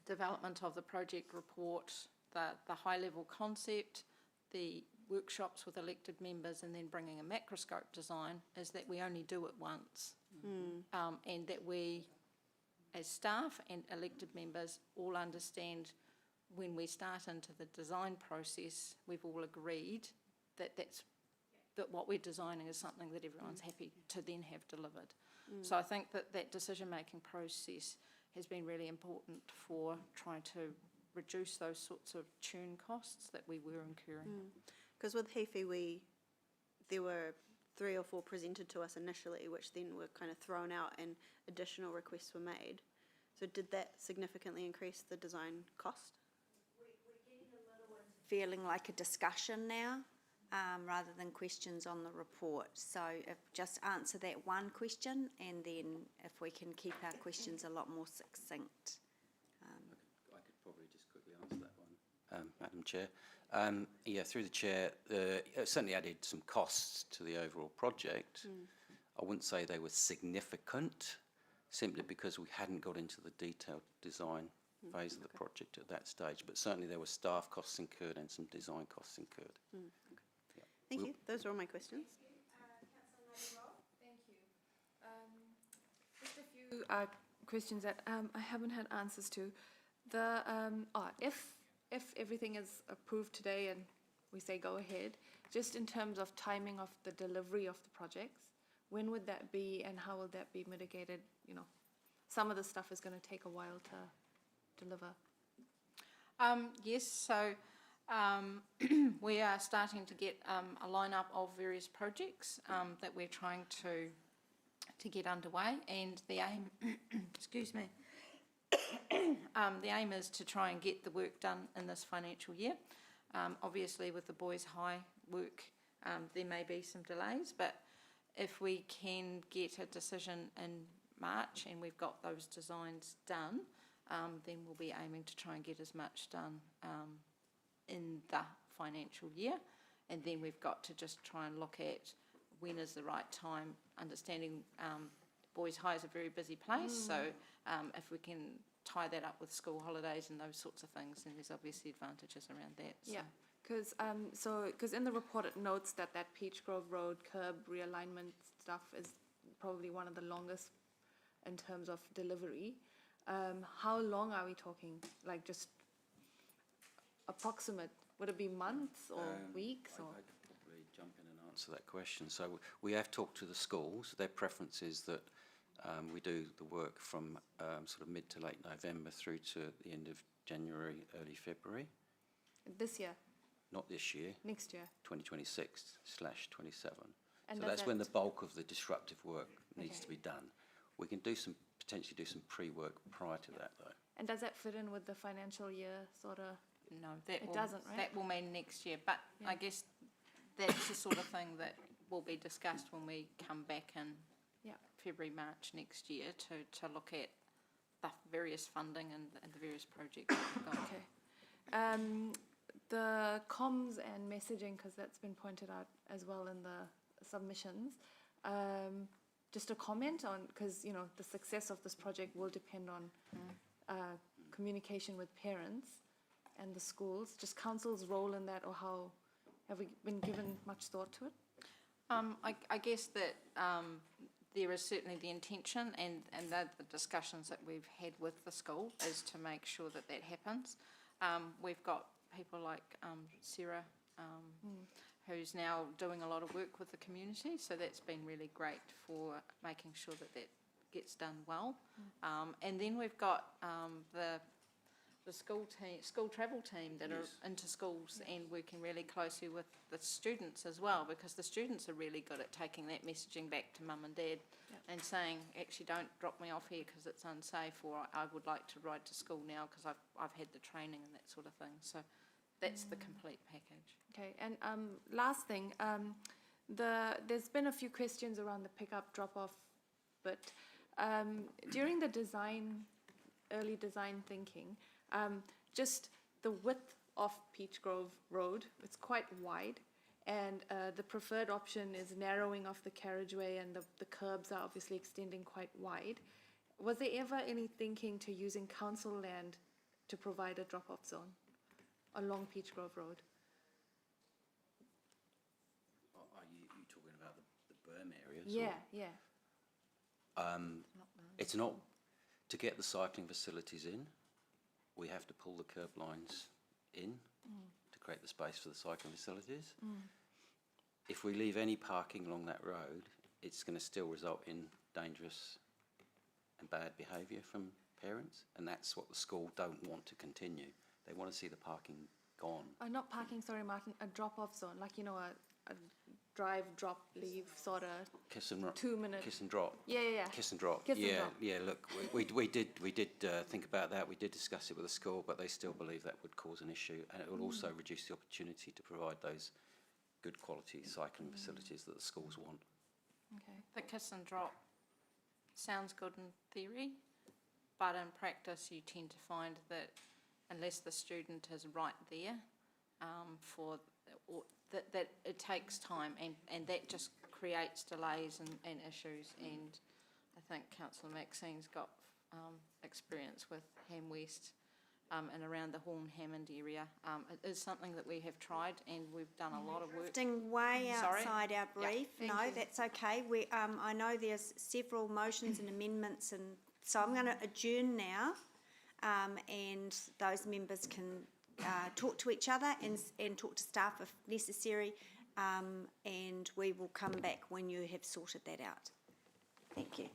development of the project report, the high-level concept, the workshops with elected members, and then bringing a macroscope design, is that we only do it once. And that we, as staff and elected members, all understand when we start into the design process, we've all agreed that that what we're designing is something that everyone's happy to then have delivered. So I think that decision-making process has been really important for trying to reduce those sorts of churn costs that we were incurring. Because with Heafy, there were 3 or 4 presented to us initially, which then were kind of thrown out and additional requests were made. So did that significantly increase the design cost? We're getting a little into feeling like a discussion now, rather than questions on the report. So just answer that one question, and then if we can keep our questions a lot more succinct. I could probably just quickly answer that one, Madam Chair. Through the Chair, it certainly added some costs to the overall project. I wouldn't say they were significant, simply because we hadn't got into the detailed design phase of the project at that stage, but certainly there were staff costs incurred and some design costs incurred. Thank you. Those are all my questions. Thank you. Just a few questions that I haven't had answers to. If everything is approved today and we say go ahead, just in terms of timing of the delivery of the projects, when would that be and how will that be mitigated? Some of the stuff is going to take a while to deliver. Yes, so we are starting to get a lineup of various projects that we're trying to get underway, and the aim, excuse me, the aim is to try and get the work done in this financial year. Obviously, with the Boys High work, there may be some delays, but if we can get a decision in March and we've got those designs done, then we'll be aiming to try and get as much done in the financial year. And then we've got to just try and look at when is the right time, understanding Boys High is a very busy place, so if we can tie that up with school holidays and those sorts of things, then there's obviously advantages around that. So. Yeah, because in the report it notes that Peach Grove Road curb realignment stuff is probably one of the longest in terms of delivery. How long are we talking? Like just approximate? Would it be months or weeks? Or? I could probably jump in and answer that question. So we have talked to the schools. Their preference is that we do the work from sort of mid to late November through to the end of January, early February. This year? Not this year. Next year? 2026/27. And so that's when the bulk of the disruptive work needs to be done. We can potentially do some pre-work prior to that though. And does that fit in with the financial year sort of? No, doesn't, right? That will mean next year, but I guess that's the sort of thing that will be discussed when we come back in February, March next year to look at the various funding and the various projects that we've got. Okay. The comms and messaging, because that's been pointed out as well in the submissions. Just a comment on, because the success of this project will depend on communication with parents and the schools. Just council's role in that, or how have we been given much thought to it? I guess that there is certainly the intention and the discussions that we've had with the school is to make sure that happens. We've got people like Sarah, who's now doing a lot of work with the community, so that's been really great for making sure that gets done well. And then we've got the school travel team that are into schools and working really closely with the students as well, because the students are really good at taking that messaging back to mum and dad and saying, actually don't drop me off here because it's unsafe, or I would like to ride to school now because I've had the training and that sort of thing. So that's the complete package. Okay, and last thing, there's been a few questions around the pick-up, drop-off, but during the early design thinking, just the width of Peach Grove Road, it's quite wide, and the preferred option is narrowing of the carriageway, and the curbs are obviously extending quite wide. Was there ever any thinking to using council land to provide a drop-off zone along Peach Grove Road? Are you talking about the berm areas? Yeah. It's not, to get the cycling facilities in, we have to pull the curb lines in to create the space for the cycling facilities. If we leave any parking along that road, it's going to still result in dangerous and bad behaviour from parents, and that's what the school don't want to continue. They want to see the parking gone. Not parking, sorry, Martin, a drop-off zone, like, a drive, drop, leave, sort of 2 minutes. Kiss and drop. Yeah. Kiss and drop. Kiss and drop. Yeah. Look, we did think about that. We did discuss it with the school, but they still believe that would cause an issue, and it will also reduce the opportunity to provide those good quality cycling facilities that the schools want. Okay. The kiss and drop sounds good in theory, but in practice you tend to find that unless the student is right there, that it takes time, and that just creates delays and issues. And I think Councillor Maxine's got experience with Ham West and around the Horn Hammond area. It is something that we have tried, and we've done a lot of work. Drifting way Sorry? outside our brief. Thank No, you. that's okay. I know there's several motions and amendments, and so I'm going to adjourn now, and those members can talk to each other and talk to staff if necessary, and we will come back when you have sorted that out. Thank you.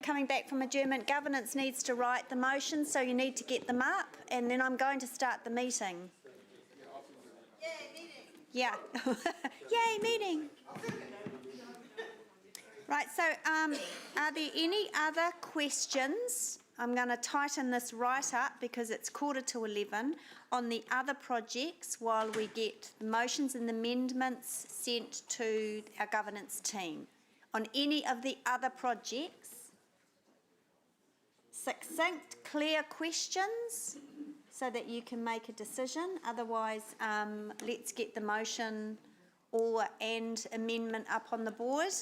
coming back from adjournment. Governance needs to write the motions, so you need to get them up, and then I'm going to start the meeting. Yay, meeting! Yeah. Yay, meeting! Right, so are there any other questions? I'm going to tighten this right up because it's 11:15 on the other projects while we get the motions and amendments sent to our governance team. On any of the other projects, succinct, clear questions so that you can make a decision. Otherwise, let's get the motion and amendment up on the board.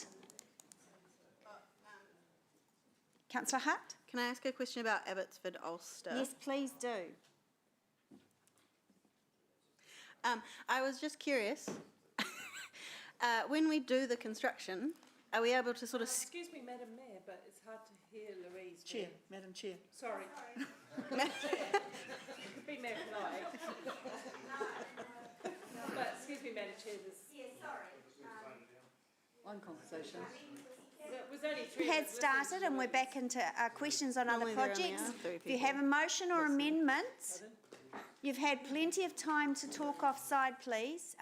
Councillor Hutt? Can I ask a question about Abbotsford Ulster? Yes, please do. I was just curious, when we do the construction, are we able to sort of... Excuse me, Madam Mayor, but it's hard to hear Louise. Chair, Madam Chair. Sorry. Be more polite. But excuse me, Madam Chair, this... Yeah, sorry. One conversation. It was only three. Had started and we're back into questions on other projects. If you have a motion or amendments, you've had plenty of time to talk offside, please.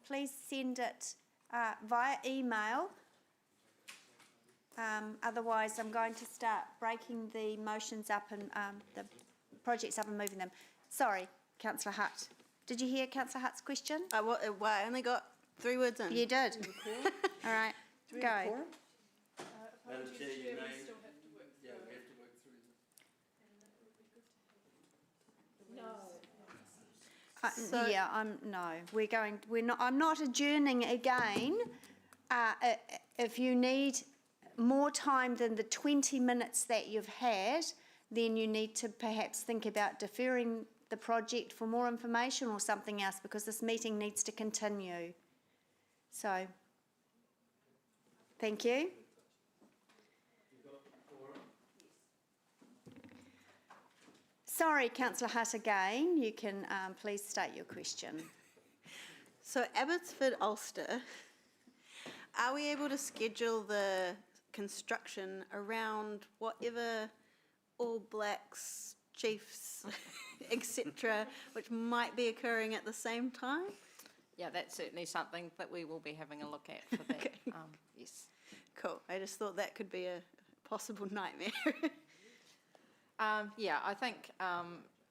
Please send it via email. Otherwise, I'm going to start breaking the motions up and the projects up and moving them. Sorry, Councillor Hutt. Did you hear Councillor Hutt's question? I only got 3 words in. You did. All right, go. Madam Chair, you may, we have to work through them. I'm not adjourning again. If you need more time than the 20 minutes that you've had, then you need to perhaps think about deferring the project for more information or something else, because this meeting needs to continue. So, thank you. Sorry, Councillor Hutt again. You can please state your question. So Abbotsford Ulster, are we able to schedule the construction around whatever All Blacks, Chiefs, etc., which might be occurring at the same time? Yeah, that's certainly something that we will be having a look at for that. Okay. Yes. Cool. I just thought that could be a possible nightmare. Yeah, I think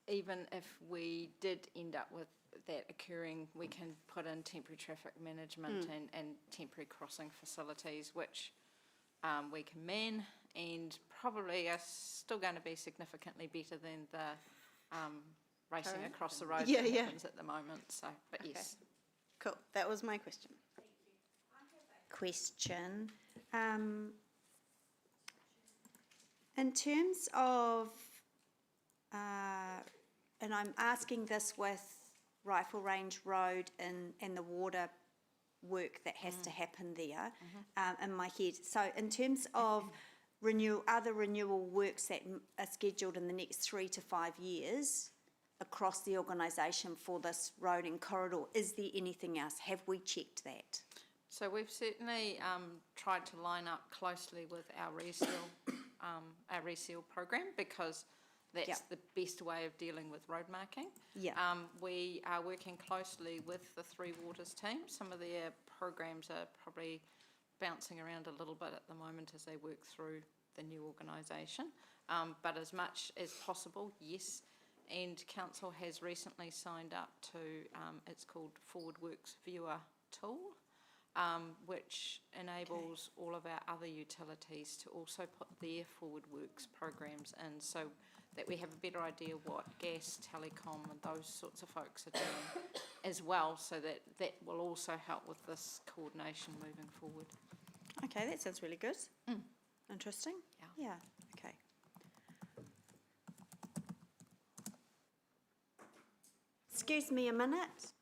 even if we did end up with that occurring, we can put in temporary traffic management and temporary crossing facilities, which we can man, and probably are still going to be significantly better than the racing across the road that happens at the moment. So, but okay. Yes. Cool. That was my question. Question. In terms of, and I'm asking this with Rifle Range Road and the water work that has to happen there in my head. So in terms of other renewal works that are scheduled in the next 3 to 5 years across the organisation for this road and corridor, is there anything else? Have we checked that? So we've certainly tried to line up closely with our reseal program, because that's the best way of dealing with road marking. We are working closely with the Three Waters team. Some of their programs are probably bouncing around a little bit at the moment as they work through the new organisation. But as much as possible, yes. And Council has recently signed up to, it's called Forward Works Viewer tool, which enables all of our other utilities to also put their Forward Works programs in, so that we have a better idea what gas, telecom and those sorts of folks are doing as well, so that will also help with this coordination moving forward. Okay, that sounds really good. Interesting. Yeah. Okay. Excuse me a minute.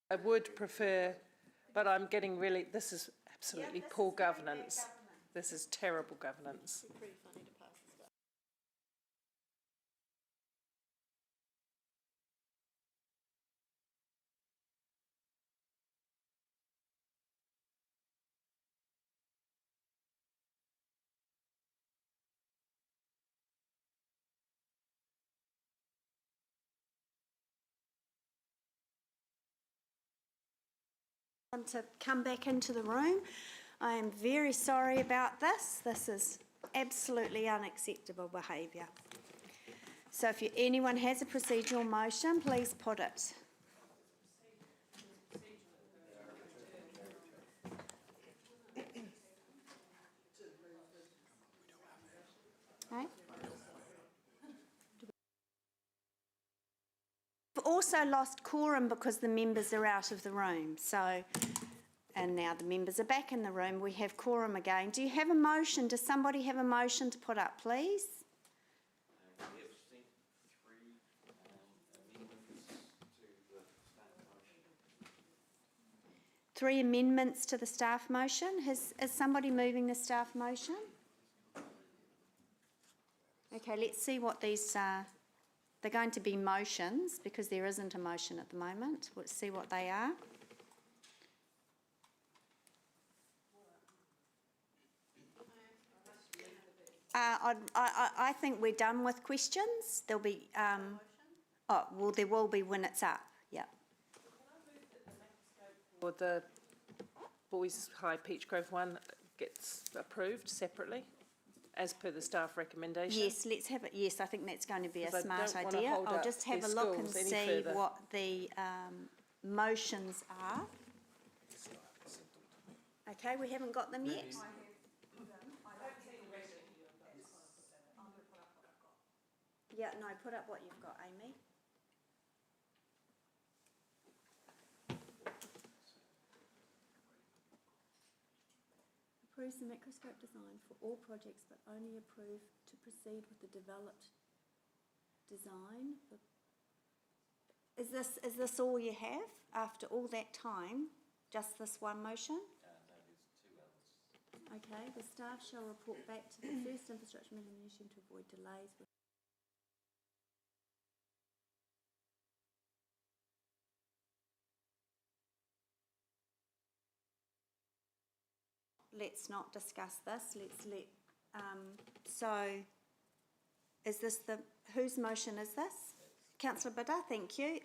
I would prefer, but I'm getting really, this is absolutely poor governance. This is terrible governance. To come back into the room. I am very sorry about this. This is absolutely unacceptable behaviour. So if anyone has a procedural motion, please put it. Okay. We've also lost quorum because the members are out of the room. So, and now the members are back in the room. We have quorum again. Do you have a motion? Does somebody have a motion to put up, please? We have sent 3 amendments to the staff motion. 3 amendments to the staff motion. Is somebody moving the staff motion? Okay, let's see what these are. They're going to be motions because there isn't a motion at the moment. Let's see what they are. I think we're done with questions. There'll be, there will be when it's up. Yeah. Or the Boys High Peachgrove one gets approved separately, as per the staff recommendation? Yes, let's have it. Yes, I think that's going to be a Because I smart don't wanna idea. hold I'll up just have their a look and schools any see further. what the motions are. Okay, we haven't got them yet. Yeah, no, put up what you've got, Amy. Approves the macroscope design for all projects, but only approve to proceed with the developed design. Is this all you have after all that time? Just this one motion? No, there's 2 others. Okay, the staff shall report back to the first infrastructure mechanism to avoid delays with let's not discuss this. Let's let, so is this whose motion is this? Councillor Bidder, thank you.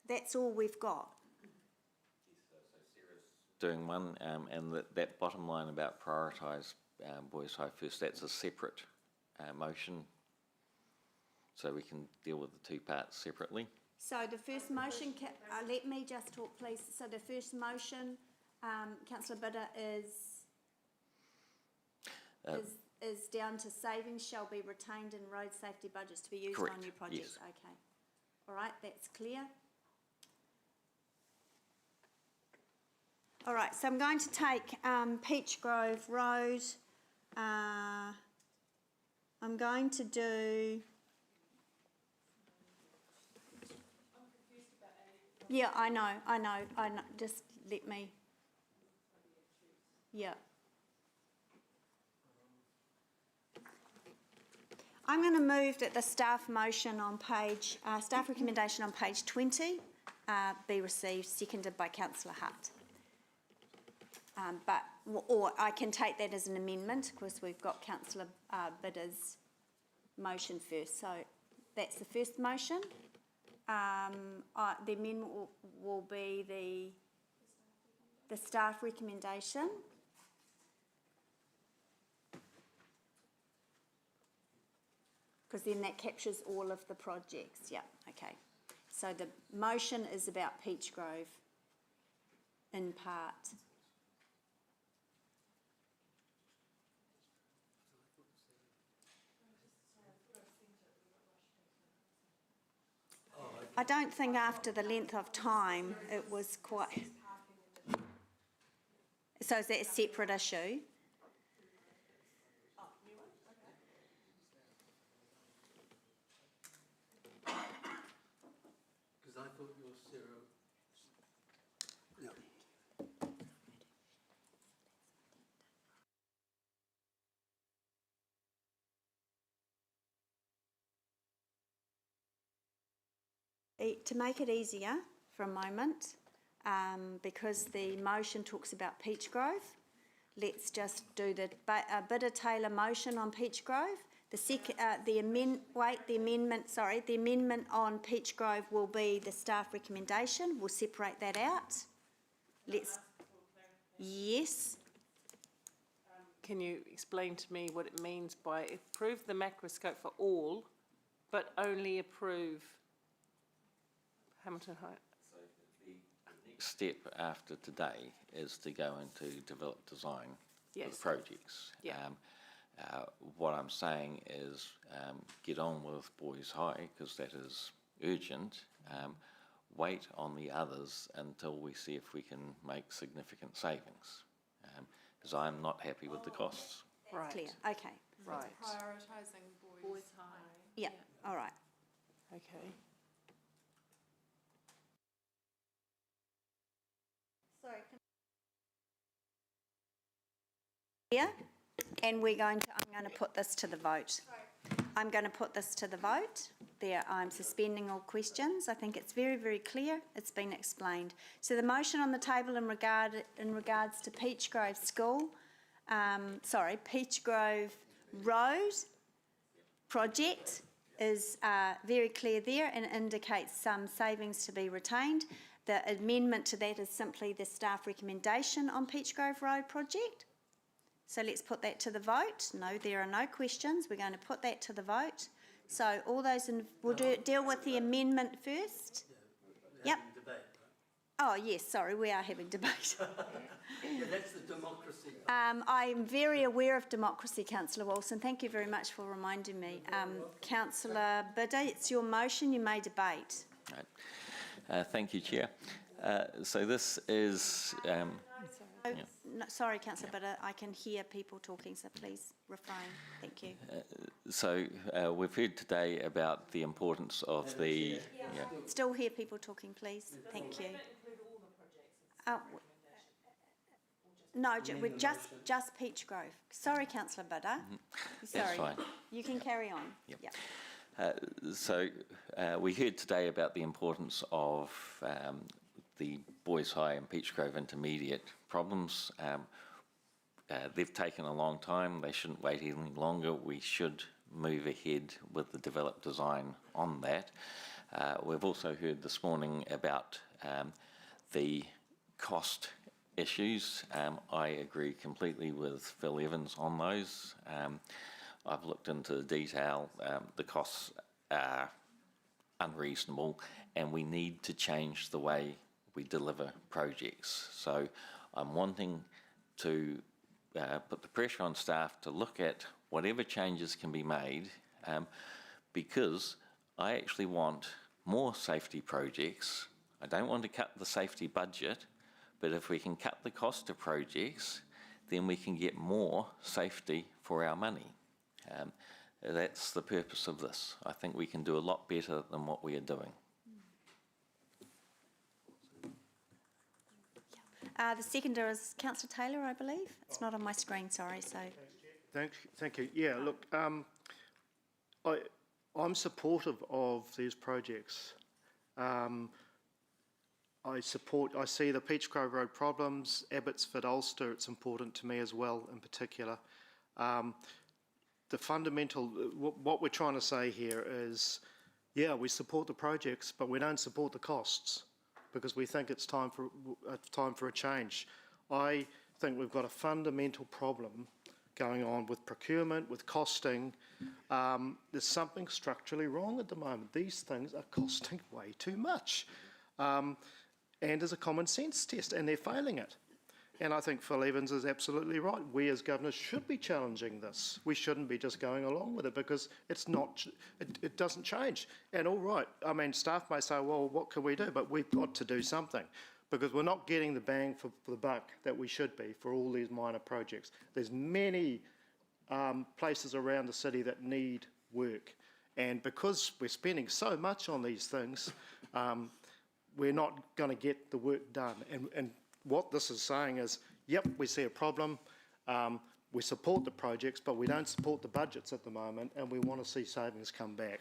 That's all we've got. So Sarah's doing one, and that bottom line about prioritise Boys High first, that's a separate motion. So we can deal with the 2 parts separately. So the first motion, let me just talk please. So the first motion, Councillor Bidder is down to savings shall be retained in road safety budgets to be used Correct, on new projects. yes. Okay. All right, that's clear. All right, so I'm going to take Peach Grove Road. I'm going to do... Yeah, I know. Just let me... Yeah. I'm going to move that the staff motion on page, staff recommendation on page 20 be received, seconded by Councillor Hutt. Or I can take that as an amendment because we've got Councillor Bidder's motion first. So that's the first motion. The amendment will be the staff recommendation. Because then that captures all of the projects. Yeah, okay. So the motion is about Peach Grove in part. I don't think after the length of time it was quite... So is that a separate issue? Because I thought your Sarah... No. To make it easier for a moment, because the motion talks about Peach Grove, let's just do the Bidder Taylor motion on Peach Grove. The amendment on Peach Grove will be the staff recommendation. We'll separate that out. Yes, Can you explain to me what it means by approve the macroscope for all, but only approve Hamilton High? Step after today is to go into develop design for Yes. the projects. Yeah. What I'm saying is get on with Boys High because that is urgent. Wait on the others until we see if we can make significant savings because I'm not happy with the costs. Right. clear, okay. Right. Prioritising boys high. Yeah, all right. Okay. Sorry. Yeah, and I'm going to put this to the vote. I'm going to put this to the vote. There, I'm suspending all questions. I think it's very, very clear. It's been explained. So the motion on the table in regards to Peach Grove School, Peach Grove Road project is very clear there and indicates some savings to be retained. The amendment to that is simply the staff recommendation on Peach Grove Road project. So let's put that to the vote. No, there are no questions. We're going to put that to the vote. So all those, we'll deal with the amendment first. Yep. Oh, yes, sorry, we are having debate. Yeah, that's the democracy. I'm very aware of democracy, Councillor Wilson. Thank you very much for reminding me. Councillor Bidder, it's your motion. You may debate. Right. Thank you, Chair. So this is... No, sorry, Councillor Bidder, I can hear people talking, so please refrain. Thank you. So we've heard today about the importance of the... Yeah. Still hear people talking, please. Thank you. No, we're just Peach Grove. Sorry, Councillor Bidder. Sorry. That's fine. You can carry on. Yep. So we heard today about the importance of the Boys High and Peach Grove Intermediate problems. They've taken a long time. They shouldn't wait any longer. We should move ahead with the developed design on that. We've also heard this morning about the cost issues. I agree completely with Phil Evans on those. I've looked into the detail. The costs are unreasonable and we need to change the way we deliver projects. So I'm wanting to put the pressure on staff to look at whatever changes can be made because I actually want more safety projects. I don't want to cut the safety budget, but if we can cut the cost of projects, then we can get more safety for our money. That's the purpose of this. I think we can do a lot better than what we are doing. The seconder is Councillor Taylor, I believe. It's not on my screen, sorry. So. Thank you. Yeah, look, I'm supportive of these projects. I see the Peach Grove Road problems, Abbotsford, Ulster, it's important to me as well in particular. The fundamental, what we're trying to say here is, yeah, we support the projects, but we don't support the costs because we think it's time for a change. I think we've got a fundamental problem going on with procurement, with costing. There's something structurally wrong at the moment. These things are costing way too much. And there's a common sense test, and they're failing it. And I think Phil Evans is absolutely right. We as governors should be challenging this. We shouldn't be just going along with it because it's not, it doesn't change. And all right, I mean, staff may say, well, what can we do? But we've got to do something because we're not getting the bang for the buck that we should be for all these minor projects. There's many places around the city that need work. And because we're spending so much on these things, we're not going to get the work done. And what this is saying is, yep, we see a problem, we support the projects, but we don't support the budgets at the moment, and we want to see savings come back.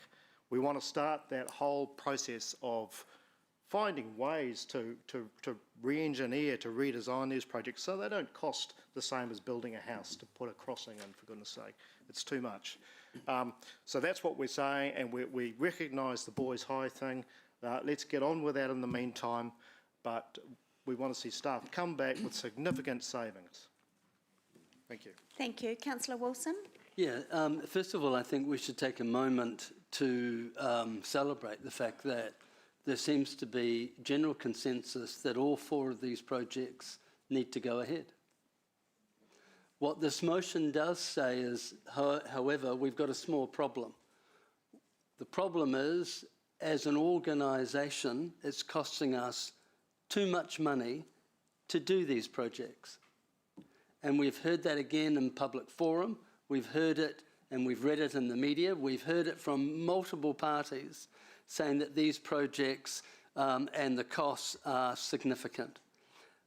We want to start that whole process of finding ways to re-engineer, to redesign these projects so they don't cost the same as building a house to put a crossing in, for goodness sake. It's too much. So that's what we're saying, and we recognise the Boys High thing. Let's get on with that in the meantime, but we want to see staff come back with significant savings. Thank you. Thank you. Councillor Wilson? Yeah, first of all, I think we should take a moment to celebrate the fact that there seems to be general consensus that all 4 of these projects need to go ahead. What this motion does say is, however, we've got a small problem. The problem is, as an organisation, it's costing us too much money to do these projects. And we've heard that again in public forum, we've heard it and we've read it in the media, we've heard it from multiple parties saying that these projects and the costs are significant.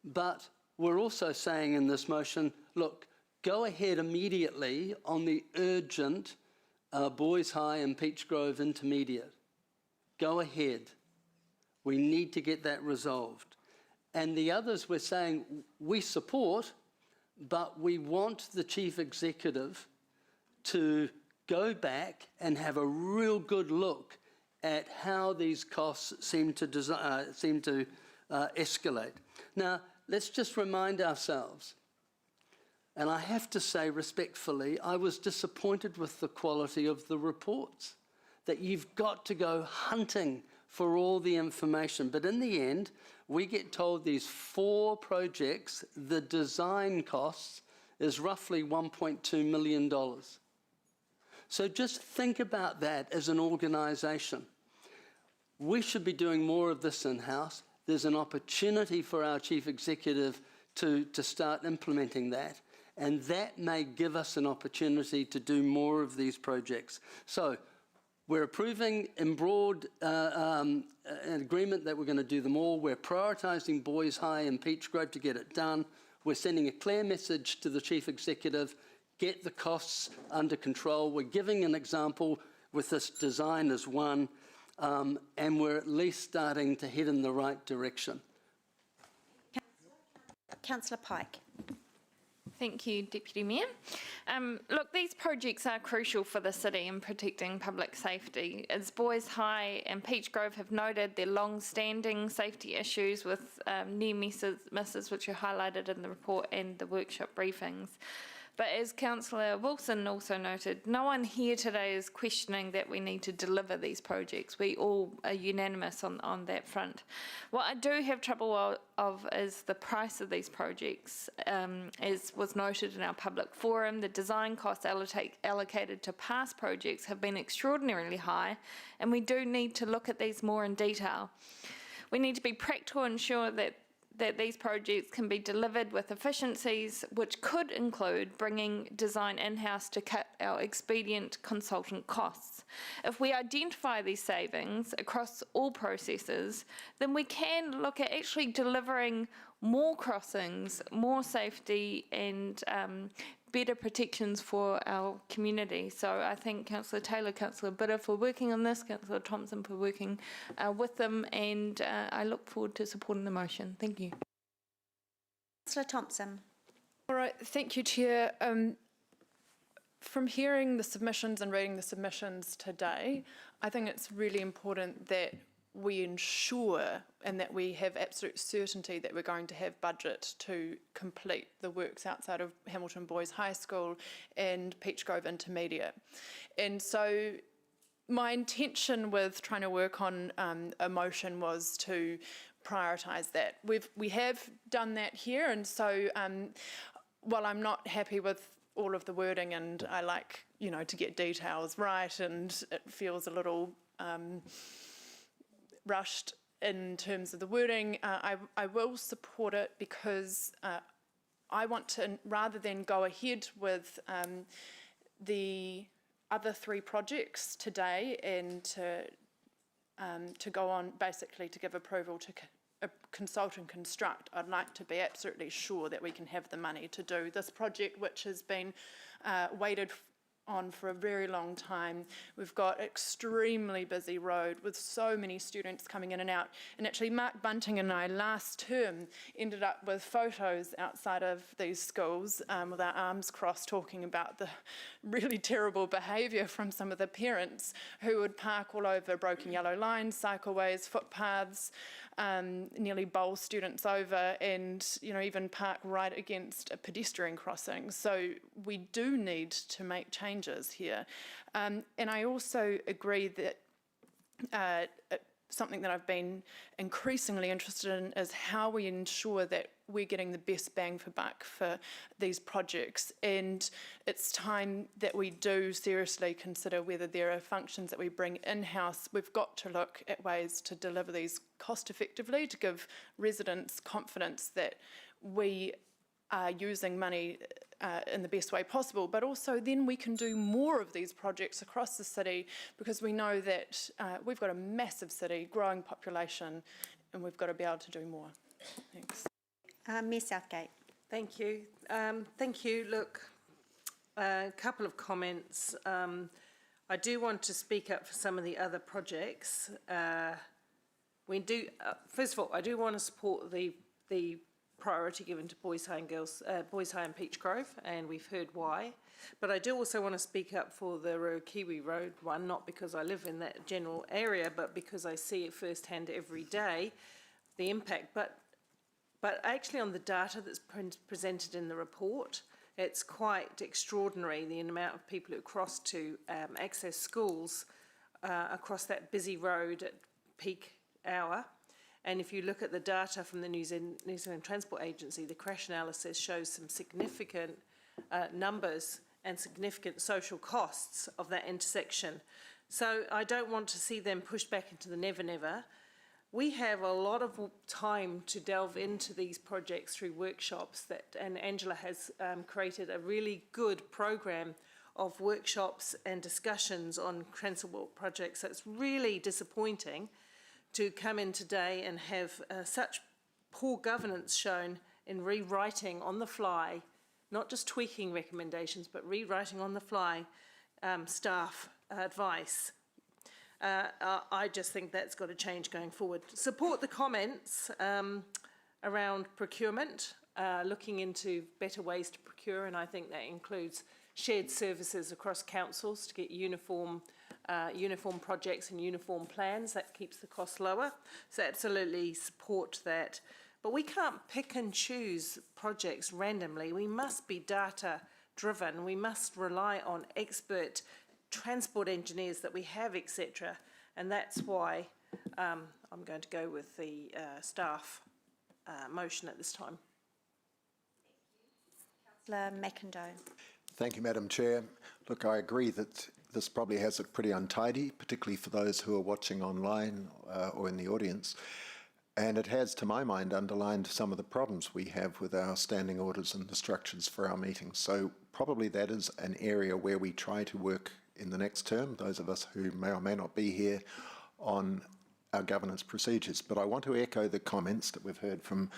But we're also saying in this motion, look, go ahead immediately on the urgent Boys High and Peach Grove Intermediate. Go ahead. We need to get that resolved. And the others we're saying we support, but we want the Chief Executive to go back and have a real good look at how these costs seem to escalate. Now, let's just remind ourselves, and I have to say respectfully, I was disappointed with the quality of the reports, that you've got to go hunting for all the information. But in the end, we get told these 4 projects, the design costs is roughly $1.2 million. So just think about that as an organisation. We should be doing more of this in-house. There's an opportunity for our Chief Executive to start implementing that, and that may give us an opportunity to do more of these projects. So we're approving in broad an agreement that we're going to do them all. We're prioritising Boys High and Peach Grove to get it done. We're sending a clear message to the Chief Executive, get the costs under control. We're giving an example with this design as one, and we're at least starting to head in the right direction. Councillor Pike. Thank you, Deputy Mayor. Look, these projects are crucial for the city in protecting public safety. As Boys High and Peach Grove have noted, their long-standing safety issues with near misses, which are highlighted in the report and the workshop briefings. But as Councillor Wilson also noted, no one here today is questioning that we need to deliver these projects. We all are unanimous on that front. What I do have trouble of is the price of these projects. As was noted in our public forum, the design costs allocated to past projects have been extraordinarily high, and we do need to look at these more in detail. We need to be practical and ensure that these projects can be delivered with efficiencies, which could include bringing design in-house to cut our expedient consultant costs. If we identify these savings across all processes, then we can look at actually delivering more crossings, more safety, and better protections for our community. So I thank Councillor Taylor, Councillor Bitter for working on this, Councillor Thompson for working with them, and I look forward to supporting the motion. Thank you. Councillor Thompson. All right, thank you, Chair. From hearing the submissions and reading the submissions today, I think it's really important that we ensure and that we have absolute certainty that we're going to have budget to complete the works outside of Hamilton Boys High School and Peach Grove Intermediate. And so my intention with trying to work on a motion was to prioritise that. We have done that here, and so while I'm not happy with all of the wording, and I like, to get details right, and it feels a little rushed in terms of the wording, I will support it because I want to, rather than go ahead with the other 3 projects today and to go on basically to give approval to consult and construct, I'd like to be absolutely sure that we can have the money to do this project, which has been waited on for a very long time. We've got extremely busy road with so many students coming in and out. And actually Mark Bunting and I last term ended up with photos outside of these schools with our arms crossed, talking about the really terrible behaviour from some of the parents who would park all over broken yellow lines, cycleways, footpaths, nearly bowl students over, and even park right against a pedestrian crossing. So we do need to make changes here. And I also agree that something that I've been increasingly interested in is how we ensure that we're getting the best bang for buck for these projects. And it's time that we do seriously consider whether there are functions that we bring in-house. We've got to look at ways to deliver these cost effectively, to give residents confidence that we are using money in the best way possible, but also then we can do more of these projects across the city, because we know that we've got a massive city, growing population, and we've got to be able to do more. Thanks. Mayor Southgate. Thank you. Thank you. Look, a couple of comments. I do want to speak up for some of the other projects. We do. First of all, I do want to support the priority given to Boys High and Peach Grove, and we've heard why. But I do also want to speak up for the Ruakiwi Road one, not because I live in that general area, but because I see it firsthand every day, the impact. But actually on the data that's presented in the report, it's quite extraordinary, the amount of people who cross to access schools across that busy road at peak hour. And if you look at the data from the New Zealand Transport Agency, the crash analysis shows some significant numbers and significant social costs of that intersection. So I don't want to see them pushed back into the never never. We have a lot of time to delve into these projects through workshops and Angela has created a really good program of workshops and discussions on transport projects. So it's really disappointing to come in today and have such poor governance shown in rewriting on the fly, not just tweaking recommendations, but rewriting on the fly staff advice. I just think that's got to change going forward. Support the comments around procurement, looking into better ways to procure, and I think that includes shared services across councils to get uniform projects and uniform plans. That keeps the cost lower. So absolutely support that. But we can't pick and choose projects randomly. We must be data driven. We must rely on expert transport engineers that we have, etc. And that's why I'm going to go with the staff motion at this time. Councillor McIndoe. Thank you, Madam Chair. Look, I agree that this probably has it pretty untidy, particularly for those who are watching online or in the audience. And it has, to my mind, underlined some of the problems we have with our standing orders and the structures for our meetings. So probably that is an area where we try to work in the next term, those of us who may or may not be here, on our governance procedures. But I want to echo the comments that we've heard from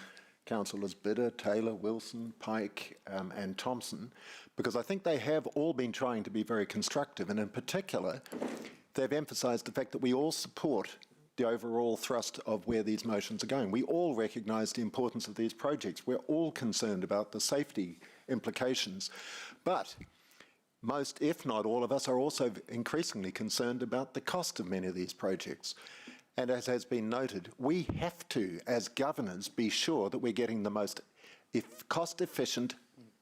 Councillors Bidder, Taylor, Wilson, Pike and Thompson, because I think they have all been trying to be very constructive, and in particular they've emphasised the fact that we all support the overall thrust of where these motions are going. We all recognise the importance of these projects. We're all concerned about the safety implications, but most, if not all of us, are also increasingly concerned about the cost of many of these projects. And as has been noted, we have to, as governors, be sure that we're getting the most cost-efficient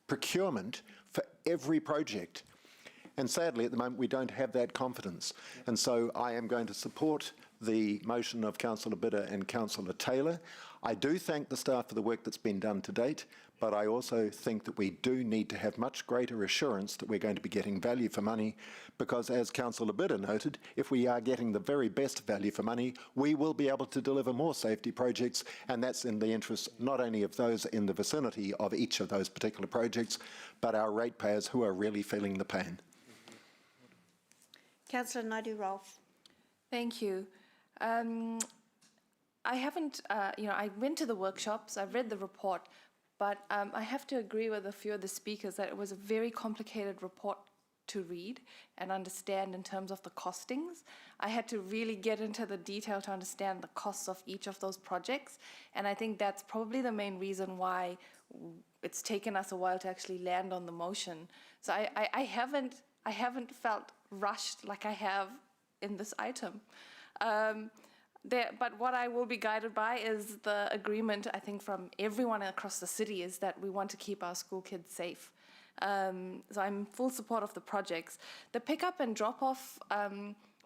procurement for every project. And sadly, at the moment, we don't have that confidence. And so I am going to support the motion of Councillor Bidder and Councillor Taylor. I do thank the staff for the work that's been done to date, but I also think that we do need to have much greater assurance that we're going to be getting value for money, because as Councillor Bidder noted, if we are getting the very best value for money, we will be able to deliver more safety projects, and that's in the interest not only of those in the vicinity of each of those particular projects, but our ratepayers who are really feeling the pain. Councillor Naidu-Rolfe. Thank you. I haven't, I went to the workshops, I've read the report, but I have to agree with a few of the speakers that it was a very complicated report to read and understand in terms of the costings. I had to really get into the detail to understand the costs of each of those projects. And I think that's probably the main reason why it's taken us a while to actually land on the motion. So I haven't felt rushed like I have in this item. But what I will be guided by is the agreement, I think, from everyone across the city is that we want to keep our school kids safe. So I'm in full support of the projects. The pick-up and drop-off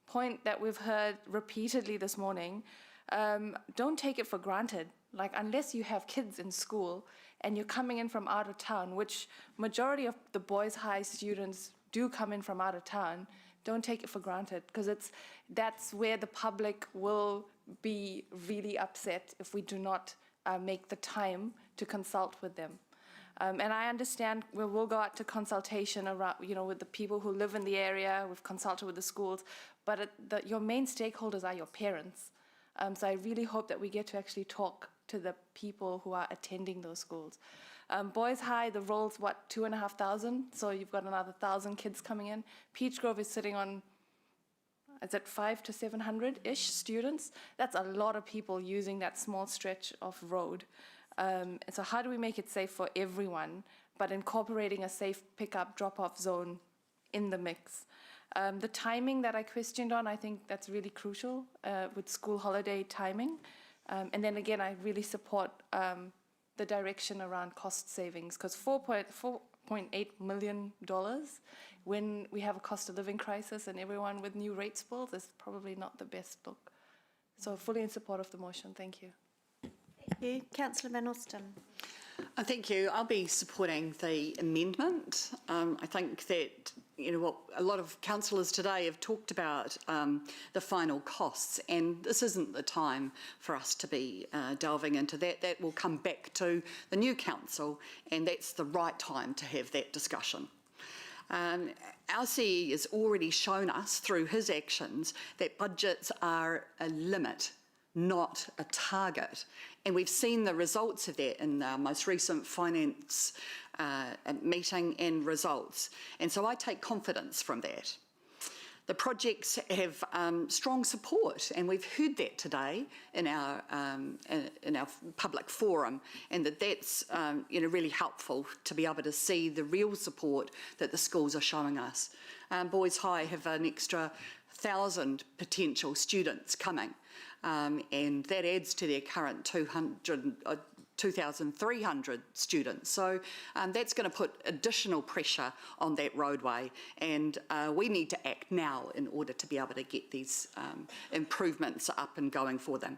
point that we've heard repeatedly this morning, don't take it for granted. Like, unless you have kids in school and you're coming in from out of town, which majority of the boys' high students do come in from out of town, don't take it for granted, because that's where the public will be really upset if we do not make the time to consult with them. And I understand we will go out to consultation around, with the people who live in the area. We've consulted with the schools, but your main stakeholders are your parents. So I really hope that we get to actually talk to the people who are attending those schools. Boys High, the roll's 2,500, so you've got another 1,000 kids coming in. Peach Grove is sitting on, is it 500 to 700-ish students? That's a lot of people using that small stretch of road. So how do we make it safe for everyone, but incorporating a safe pickup drop-off zone in the mix? The timing that I questioned on, I think that's really crucial with school holiday timing. And then again, I really support the direction around cost savings, because $4.8 million when we have a cost of living crisis and everyone with new rates bills is probably not the best look. So fully in support of the motion. Thank you. Thank you. Councillor Van Austin. Thank you. I'll be supporting the amendment. I think that, what a lot of councillors today have talked about the final costs, and this isn't the time for us to be delving into that. That will come back to the new council, and that's the right time to have that discussion. Our CE has already shown us through his actions that budgets are a limit, not a target. And we've seen the results of that in our most recent finance meeting and results. And so I take confidence from that. The projects have strong support, and we've heard that today in our public forum, and that's really helpful to be able to see the real support that the schools are showing us. Boys High have an extra 1,000 potential students coming. And that adds to their current 2,300 students. So that's going to put additional pressure on that roadway, and we need to act now in order to be able to get these improvements up and going for them.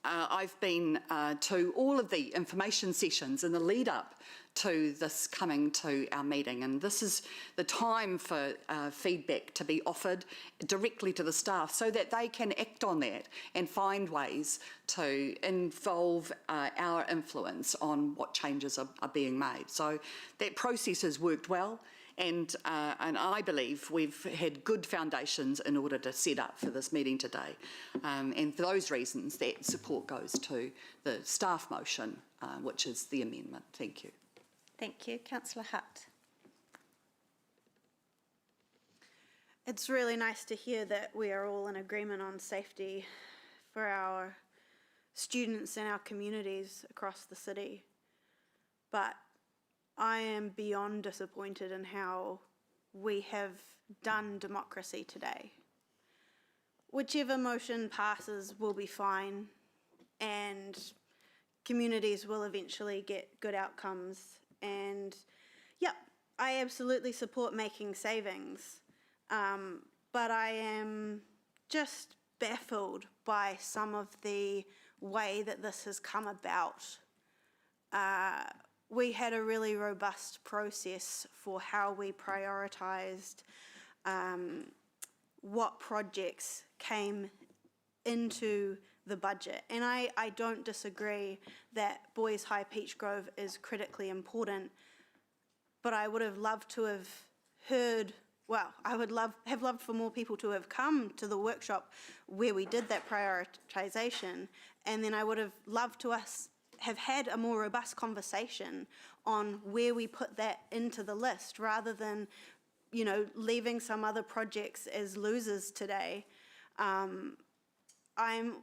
I've been to all of the information sessions in the lead up to this coming to our meeting, and this is the time for feedback to be offered directly to the staff so that they can act on that and find ways to involve our influence on what changes are being made. So that process has worked well, and I believe we've had good foundations in order to set up for this meeting today. And for those reasons, that support goes to the staff motion, which is the amendment. Thank you. Thank you. Councillor Hutt. It's really nice to hear that we are all in agreement on safety for our students and our communities across the city. But I am beyond disappointed in how we have done democracy today. Whichever motion passes will be fine, and communities will eventually get good outcomes. And yeah, I absolutely support making savings, but I am just baffled by some of the way that this has come about. We had a really robust process for how we prioritised what projects came into the budget. And I don't disagree that Boys High Peach Grove is critically important, but I would have loved to have heard, well, I would have loved for more people to have come to the workshop where we did that prioritisation, and then I would have loved have had a more robust conversation on where we put that into the list, rather than, you know, leaving some other projects as losers today. I'm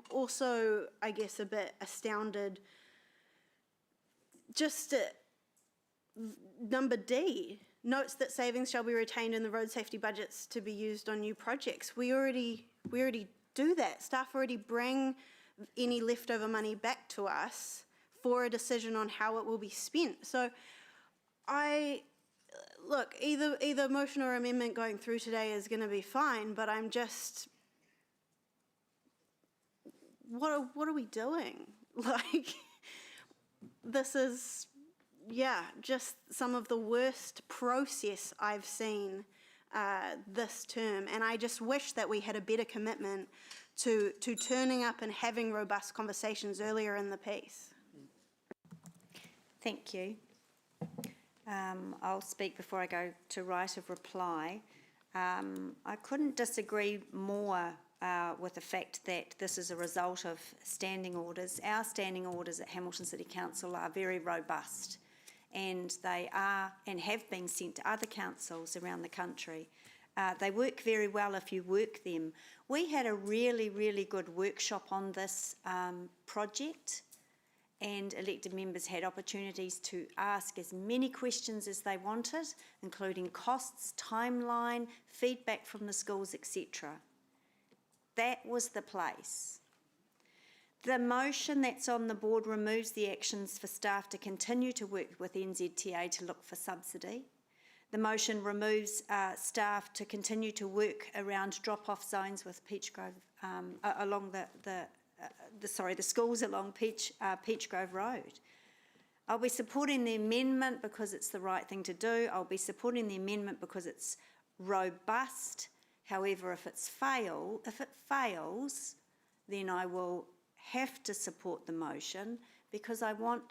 also, I guess, a bit astounded just at number D, notes that savings shall be retained in the road safety budgets to be used on new projects. We already do that. Staff already bring any leftover money back to us for a decision on how it will be spent. So look, either motion or amendment going through today is going to be fine, but I'm just, what are we doing? Like, this is, yeah, just some of the worst process I've seen this term, and I just wish that we had a better commitment to turning up and having robust conversations earlier in the piece. Thank you. I'll speak before I go to right of reply. I couldn't disagree more with the fact that this is a result of standing orders. Our standing orders at Hamilton City Council are very robust, and they are and have been sent to other councils around the country. They work very well if you work them. We had a really, really good workshop on this project, and elected members had opportunities to ask as many questions as they wanted, including costs, timeline, feedback from the schools, etc. That was the place. The motion that's on the board removes the actions for staff to continue to work with NZTA to look for subsidy. The motion removes staff to continue to work around drop-off zones with Peachgrove along the schools along Peachgrove Road. I'll be supporting the amendment because it's the right thing to do. I'll be supporting the amendment because it's robust. However, if it fails, then I will have to support the motion, because I want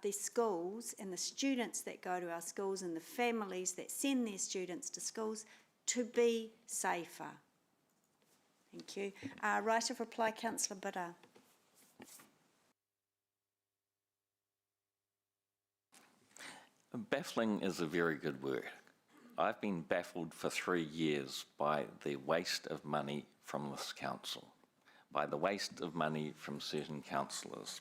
the schools and the students that go to our schools and the families that send their students to schools to be safer. Thank you. Right of reply, Councillor Bitter. Baffling is a very good word. I've been baffled for 3 years by the waste of money from this council, by the waste of money from certain councillors.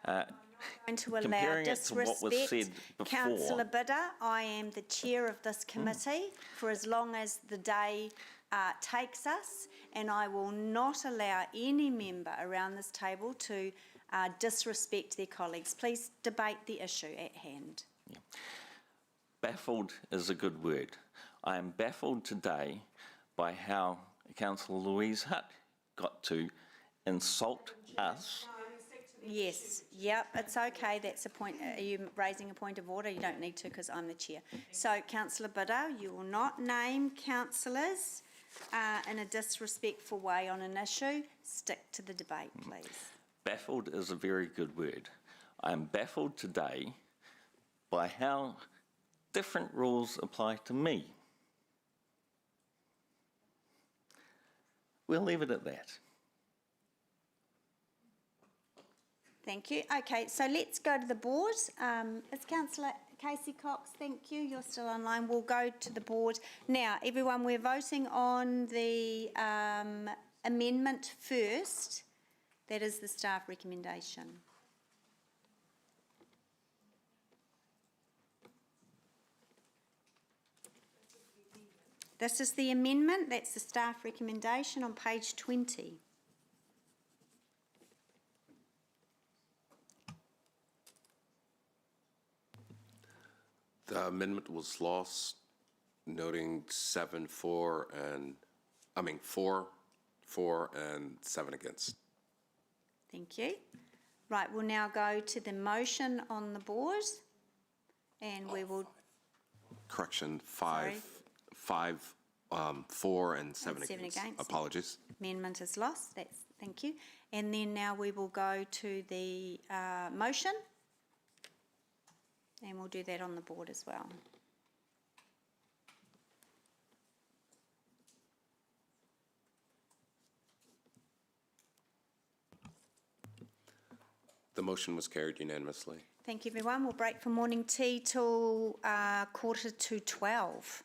Going to allow Comparing it to what was said disrespect, before. Councillor Bidder. I am the chair of this committee for as long as the day takes us, and I will not allow any member around this table to disrespect their colleagues. Please debate the issue at hand. Yeah. Baffled is a good word. I am baffled today by how Councillor Louise Hutt got to insult us. Yes, yep, it's okay, that's a point. Are you raising a point of order? You don't need to, because I'm the chair. So, Councillor Bidder, you will not name councillors in a disrespectful way on an issue. Stick to the debate, please. Baffled is a very good word. I am baffled today by how different rules apply to me. We'll leave it at that. Thank you. Okay, so let's go to the board. It's Councillor Casey Cox. Thank you. You're still online. We'll go to the board. Now, everyone, we're voting on the amendment first. That is the staff recommendation. This is the amendment. That's the staff recommendation on page 20. The amendment was lost, noting 4 and 7 against. Thank you. Right, we'll now go to the motion on the board, and we will... Correction, Sorry. 4 and 7 7 against. against. Apologies. Amendment is lost. Thank you. And then now we will go to the motion, and we'll do that on the board as well. The motion was carried unanimously. Thank you, everyone. We'll break for morning tea till 11:45.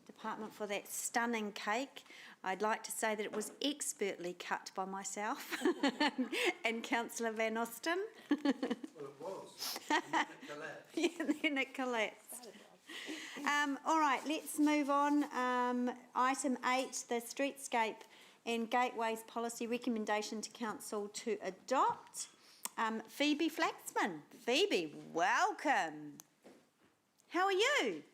department for that stunning cake. I'd like to say that it was expertly cut by myself and Councillor Van Osten. Well, it was. And then it collapsed. Yeah, then it collapsed. All right, let's move on. Item 8, the Streetscape and Gateways Policy Recommendation to Council to adopt. Phoebe Flaxman. Phoebe, welcome. How are you?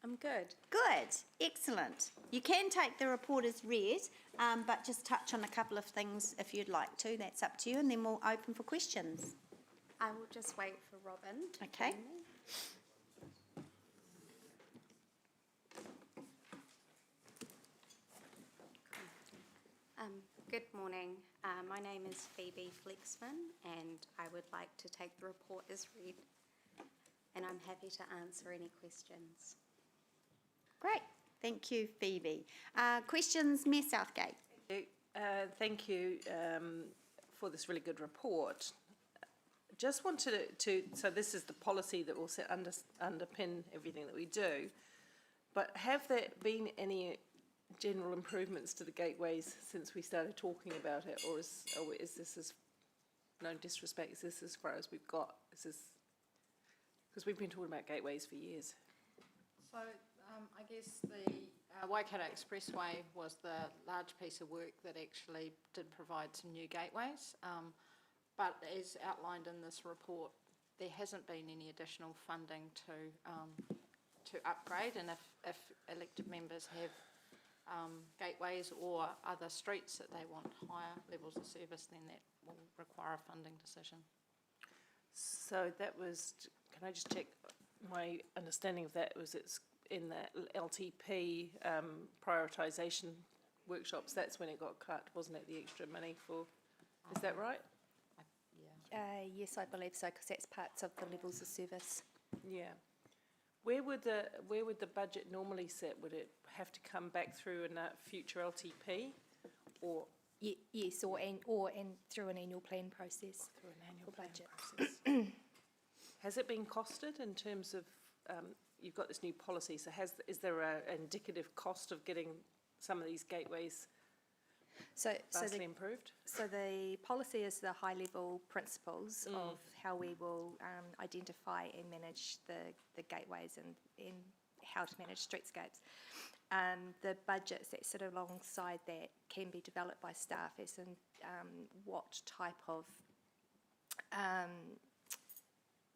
I'm good. Good, excellent. You can take the report as read, but just touch on a couple of things if you'd like to. That's up to you, and then we'll open for questions. I will just wait for Robin. Okay. Good morning. My name is Phoebe Flexman, and I would like to take the report as read, and I'm happy to answer any questions. Great. Thank you, Phoebe. Questions, Mayor Southgate? Thank you for this really good report. Just wanted to so this is the policy that will underpin everything that we do, but have there been any general improvements to the gateways since we started talking about it, or is this, as no disrespect, is this as far as we've got? Is this, because we've been talking about gateways for years. So I guess the Waikato Expressway was the large piece of work that actually did provide some new gateways, but as outlined in this report, there hasn't been any additional funding to upgrade, and if elected members have gateways or other streets that they want higher levels of service, then that will require a funding decision. So that was, can I just check, my understanding of that was it's in the LTP prioritisation workshops, that's when it got cut, wasn't it, the extra money for, is that right? Yes, I believe so, because that's parts of the levels of service. Yeah. Where would the budget normally sit? Would it have to come back through in a future LTP, or yes, or through an annual plan process. Through an annual plan process. Has it been costed in terms of you've got this new policy? So is there an indicative cost of getting some of these gateways vastly improved? So the policy is the high-level principles of how we will identify and manage the gateways and how to manage streetscapes. The budgets that sit alongside that can be developed by staff as in what type of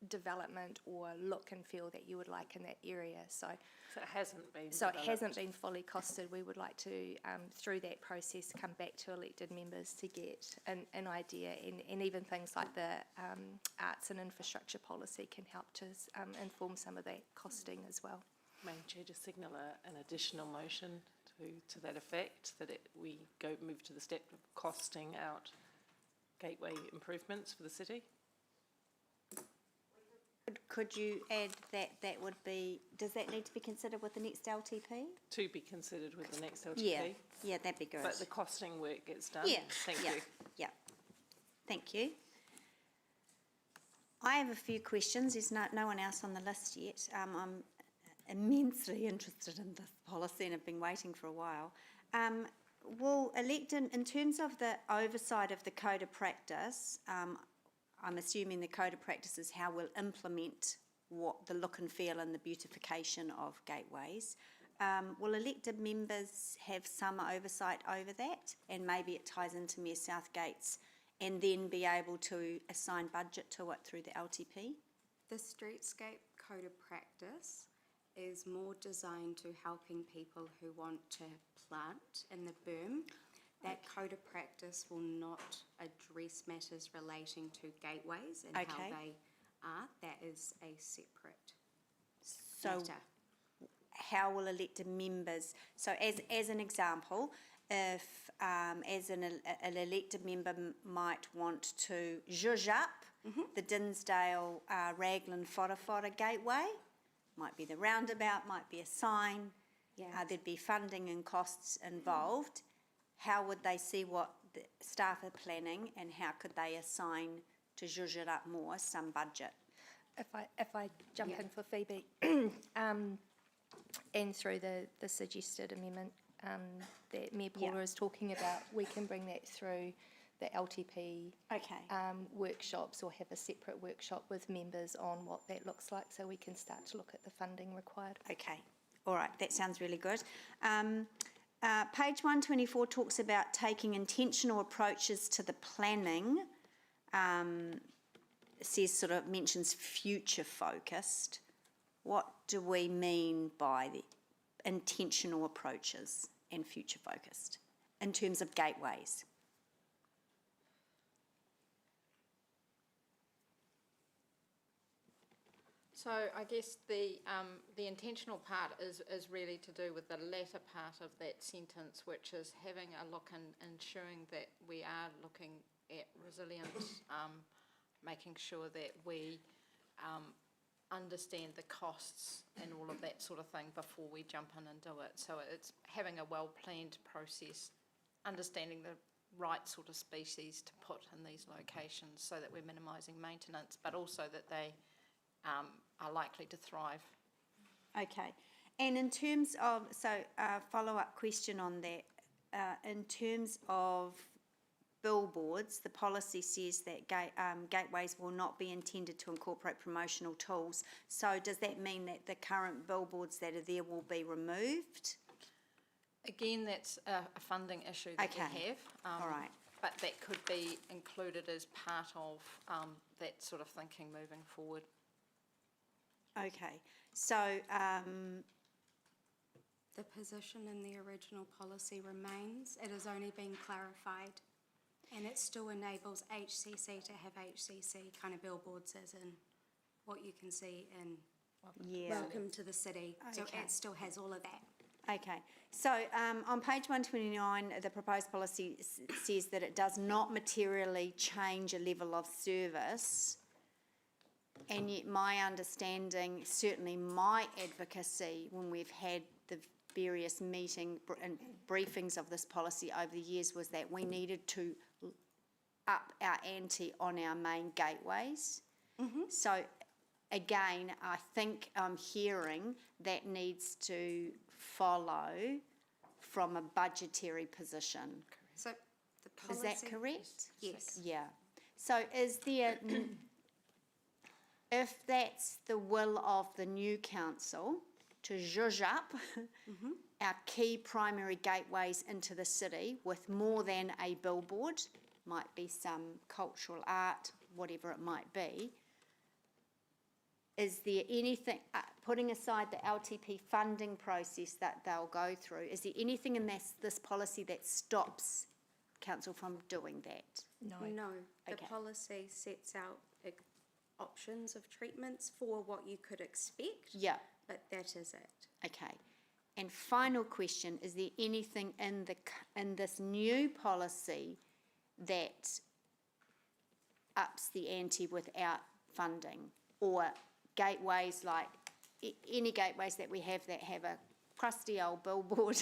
development or look and feel that you would like in that area. So it hasn't been So developed. It hasn't been fully costed. We would like to, through that process, come back to elected members to get an idea, and even things like the arts and infrastructure policy can help to inform some of that costing as well. Madam Chair, just signal an additional motion to that effect, that we move to the step of costing out gateway improvements for the city. Could you add that would be, does that need to be considered with the next LTP? To be considered with the next LTP? Yeah, that'd be good. But the costing work gets done? Yeah. Thank you. Yeah, thank you. I have a few questions. There's no one else on the list yet. I'm immensely interested in this policy and have been waiting for a while. Will elected, in terms of the oversight of the code of practice, I'm assuming the code of practice is how we'll implement what the look and feel and the beautification of gateways. Will elected members have some oversight over that? And maybe it ties into Mayor Southgate's, and then be able to assign budget to it through the LTP? The Streetscape Code of Practice is more designed to helping people who want to plant in the berm. That code of practice will not address matters relating to gateways and how they are. That is a separate matter. How will elected members, so as an example, if as an elected member might want to zhuzh up the Dinsdale Raglan Whara gateway, might be the roundabout, might be a sign, there'd be funding and costs involved. How would they see what the staff are planning, and how could they assign to zhuzh it up more some budget? If I jump in for Phoebe, and through the suggested amendment that Mayor Paula is talking about, we can bring that through the LTP workshops, or have a separate workshop with members on what that looks like, so we can start to look at the funding required. Okay, all right, that sounds really good. Page 124 talks about taking intentional approaches to the planning. Says, sort of mentions future focused. What do we mean by the intentional approaches and future focused in terms of gateways? So I guess the intentional part is really to do with the latter part of that sentence, which is having a look and ensuring that we are looking at resilience, making sure that we understand the costs and all of that sort of thing before we jump in and do it. So it's having a well-planned process, understanding the right sort of species to put in these locations so that we're minimising maintenance, but also that they are likely to thrive. Okay, and in terms of, so follow-up question on that, in terms of billboards, the policy says that gateways will not be intended to incorporate promotional tools. So does that mean that the current billboards that are there will be removed? Again, that's a funding issue that we have. All right. But that could be included as part of that sort of thinking moving forward. Okay, so the position in the original policy remains. It has only been clarified, and it still enables HCC to have HCC kind of billboards, as in what you can see in Welcome to the City. So it still has all of that. Okay, so on page 129, the proposed policy says that it does not materially change a level of service. And yet my understanding, certainly my advocacy when we've had the various meeting and briefings of this policy over the years, was that we needed to up our ante on our main gateways. So again, I think I'm hearing that needs to follow from a budgetary position. So the policy... Is that correct? Yes. Yeah. So is there... If that's the will of the new council to zhuzh up our key primary gateways into the city with more than a billboard, might be some cultural art, whatever it might be, is there anything, putting aside the LTP funding process that they'll go through, is there anything in this policy that stops council from doing that? No. The policy sets out options of treatments for what you could expect. Yeah. But that is it. Okay. And final question, is there anything in this new policy that ups the ante without funding? Or gateways, like any gateways that we have that have a crusty old billboard?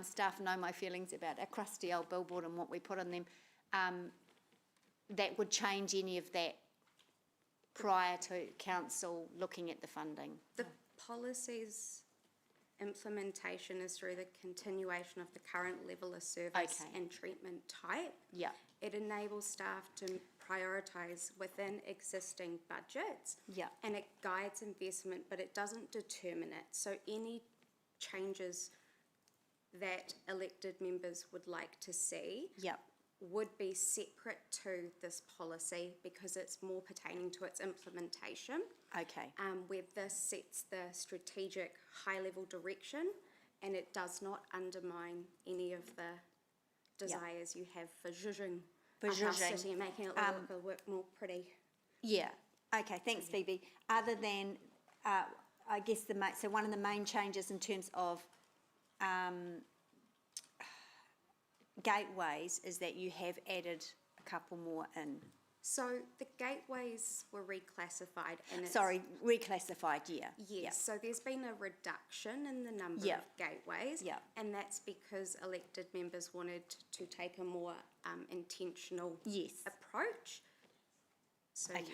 Staff know my feelings about a crusty old billboard and what we put on them. That would change any of that prior to council looking at the funding? The policy's implementation is through the continuation of the current level of service and treatment type. Yeah. It enables staff to prioritise within existing budgets. Yeah. And it guides investment, but it doesn't determine it. So any changes that elected members would like to see would be separate to this policy, because it's more pertaining to its implementation. Okay. Where this sets the strategic high-level direction, and it does not undermine any of the desires you have for zhuzhing our city and making it look more pretty. Yeah. Okay, thanks, Phoebe. Other than, I guess, so one of the main changes in terms of gateways is that you have added a couple more in. So the gateways were reclassified. And reclassified, Yes, so there's been a reduction in the number of gateways, and that's because elected members wanted to take a more intentional approach. So okay,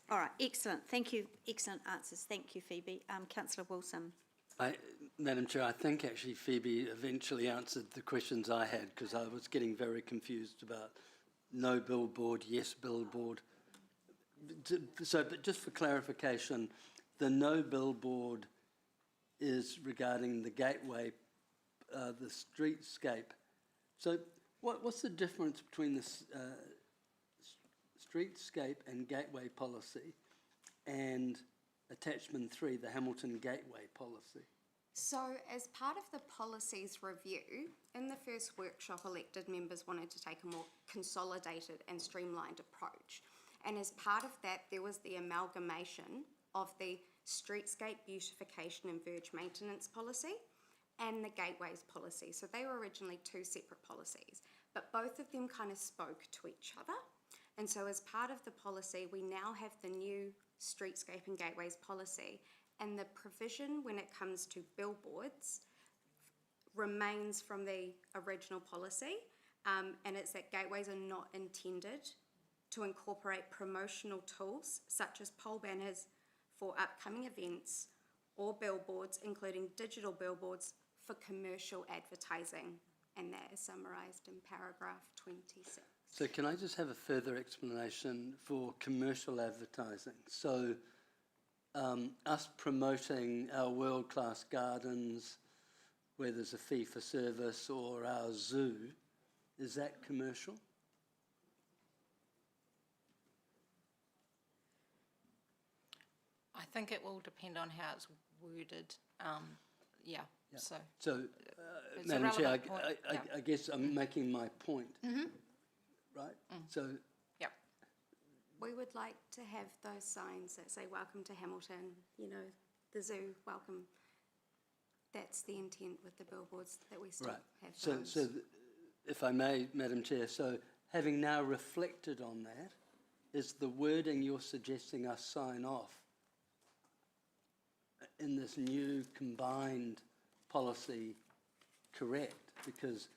all right, excellent. Thank you, excellent answers. Thank you, Phoebe. Councillor Wilson. Madam Chair, I think actually Phoebe eventually answered the questions I had, because I was getting very confused about no billboard, yes billboard. So, but just for clarification, the no billboard is regarding the gateway, the streetscape. So what's the difference between the streetscape and gateway policy and attachment 3, the Hamilton Gateway policy? So as part of the policies review, in the first workshop, elected members wanted to take a more consolidated and streamlined approach. And as part of that, there was the amalgamation of the streetscape beautification and verge maintenance policy and the gateways policy. So they were originally 2 separate policies, but both of them kind of spoke to each other. And so as part of the policy, we now have the new streetscape and gateways policy, and the provision when it comes to billboards remains from the original policy, and it's that gateways are not intended to incorporate promotional tools such as pole banners for upcoming events or billboards, including digital billboards for commercial advertising, and that is summarised in paragraph 26. So can I just have a further explanation for commercial advertising? So us promoting our world-class gardens where there's a fee for service, or our zoo, is that commercial? I think it will depend on how it's worded. Yeah. So it's a Madam Chair, relevant point. I guess I'm making my point, right? So Yep. We would like to have those signs that say welcome to Hamilton, you know, the zoo, welcome. That's the intent with the billboards, that we still have those. So if I may, Madam Chair, so having now reflected on that, is the wording you're suggesting us sign off in this new combined policy correct? Because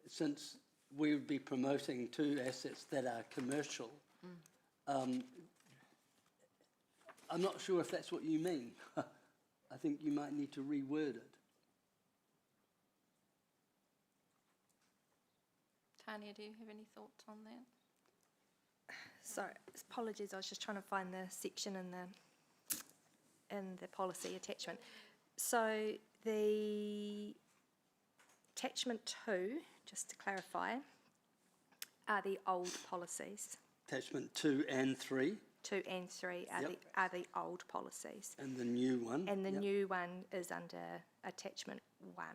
since we would be promoting 2 assets that are commercial, I'm not sure if that's what you mean. I think you might need to reword it. Tanya, do you have any thoughts on that? Sorry, apologies, I was just trying to find the section in the policy attachment. So the attachment 2, just to clarify, are the old policies. Attachment 2 and 3. 2 and 3 are the old policies. And the new one. And the new one is under attachment 1,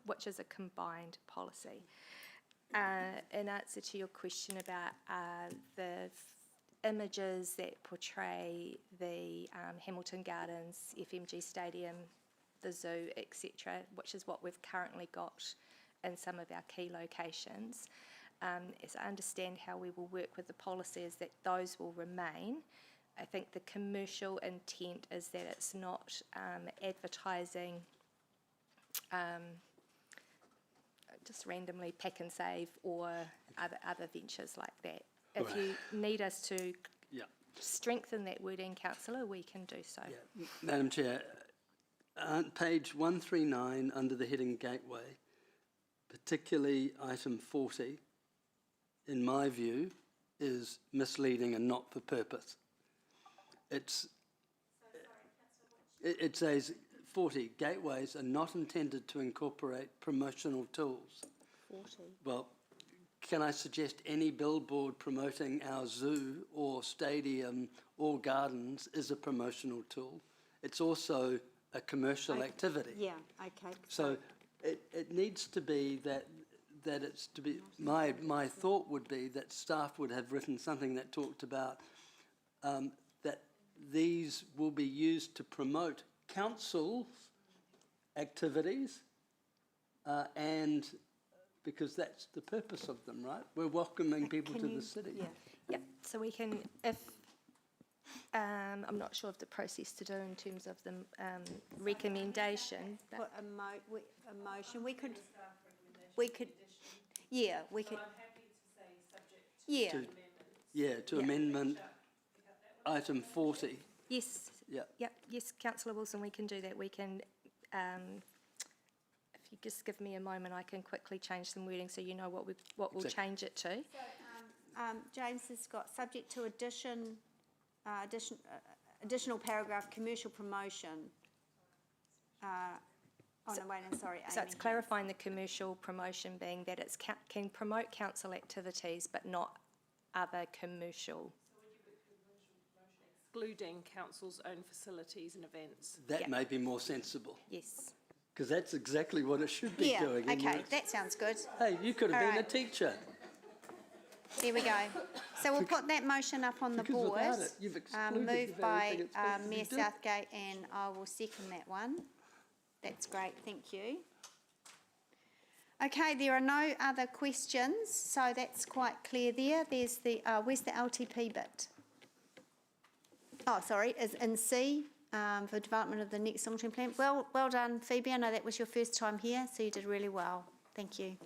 which is a combined policy. In answer to your question about the images that portray the Hamilton Gardens, FMG Stadium, the zoo, etc., which is what we've currently got in some of our key locations. As I understand how we will work with the policy is that those will remain. I think the commercial intent is that it's not advertising just randomly Pack and Save or other ventures like that. If you need us to strengthen that wording, Councillor, we can do so. Yeah. Madam Chair, page 139 under the heading Gateway, particularly item 40, in my view, is misleading and not for purpose. It says 40, gateways are not intended to incorporate promotional tools. 40. Well, can I suggest any billboard promoting our zoo or stadium or gardens is a promotional tool? It's also a commercial activity. Yeah, okay. So it needs to be that it's to be, my thought would be that staff would have written something that talked about that these will be used to promote council's activities and because that's the purpose of them, right? We're welcoming people to the city. Yeah, so we can, if, I'm not sure of the process to do in terms of the recommendation. Put a motion, we could, yeah, we could. Yeah. To amendment item 40. Yes. Yeah. Yep. Yes, Councillor Wilson, we can do that. We can, if you just give me a moment, I can quickly change some wording so you know what we'll change it to. James has got subject to additional paragraph, commercial promotion. So it's clarifying the commercial promotion being that it can promote council activities but not other commercial. Excluding council's own facilities and events. That may be more sensible. Yes. Because that's exactly what it should be doing. Yeah, okay, that sounds good. Hey, you could have All been a right. teacher. There we go. So we'll put that motion up on the Because board. without it, you've excluded the Moved very by thing it's supposed to be Mayor doing. Southgate, and I will second that one. That's great, thank you. Okay, there are no other questions, so that's quite clear there. There's the, where's the LTP bit? Oh, sorry, is in C, for development of the next long-term plan. Well done, Phoebe. I know that was your first time here, so you did really well. Thank you.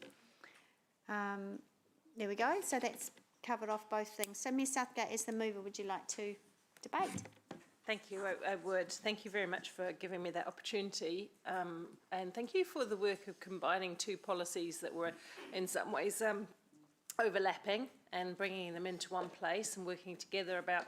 There we go. So that's covered off both things. So Ms Southgate, as the mover, would you like to debate? Thank you, I would. Thank you very much for giving me that opportunity. And thank you for the work of combining two policies that were in some ways overlapping and bringing them into one place and working together about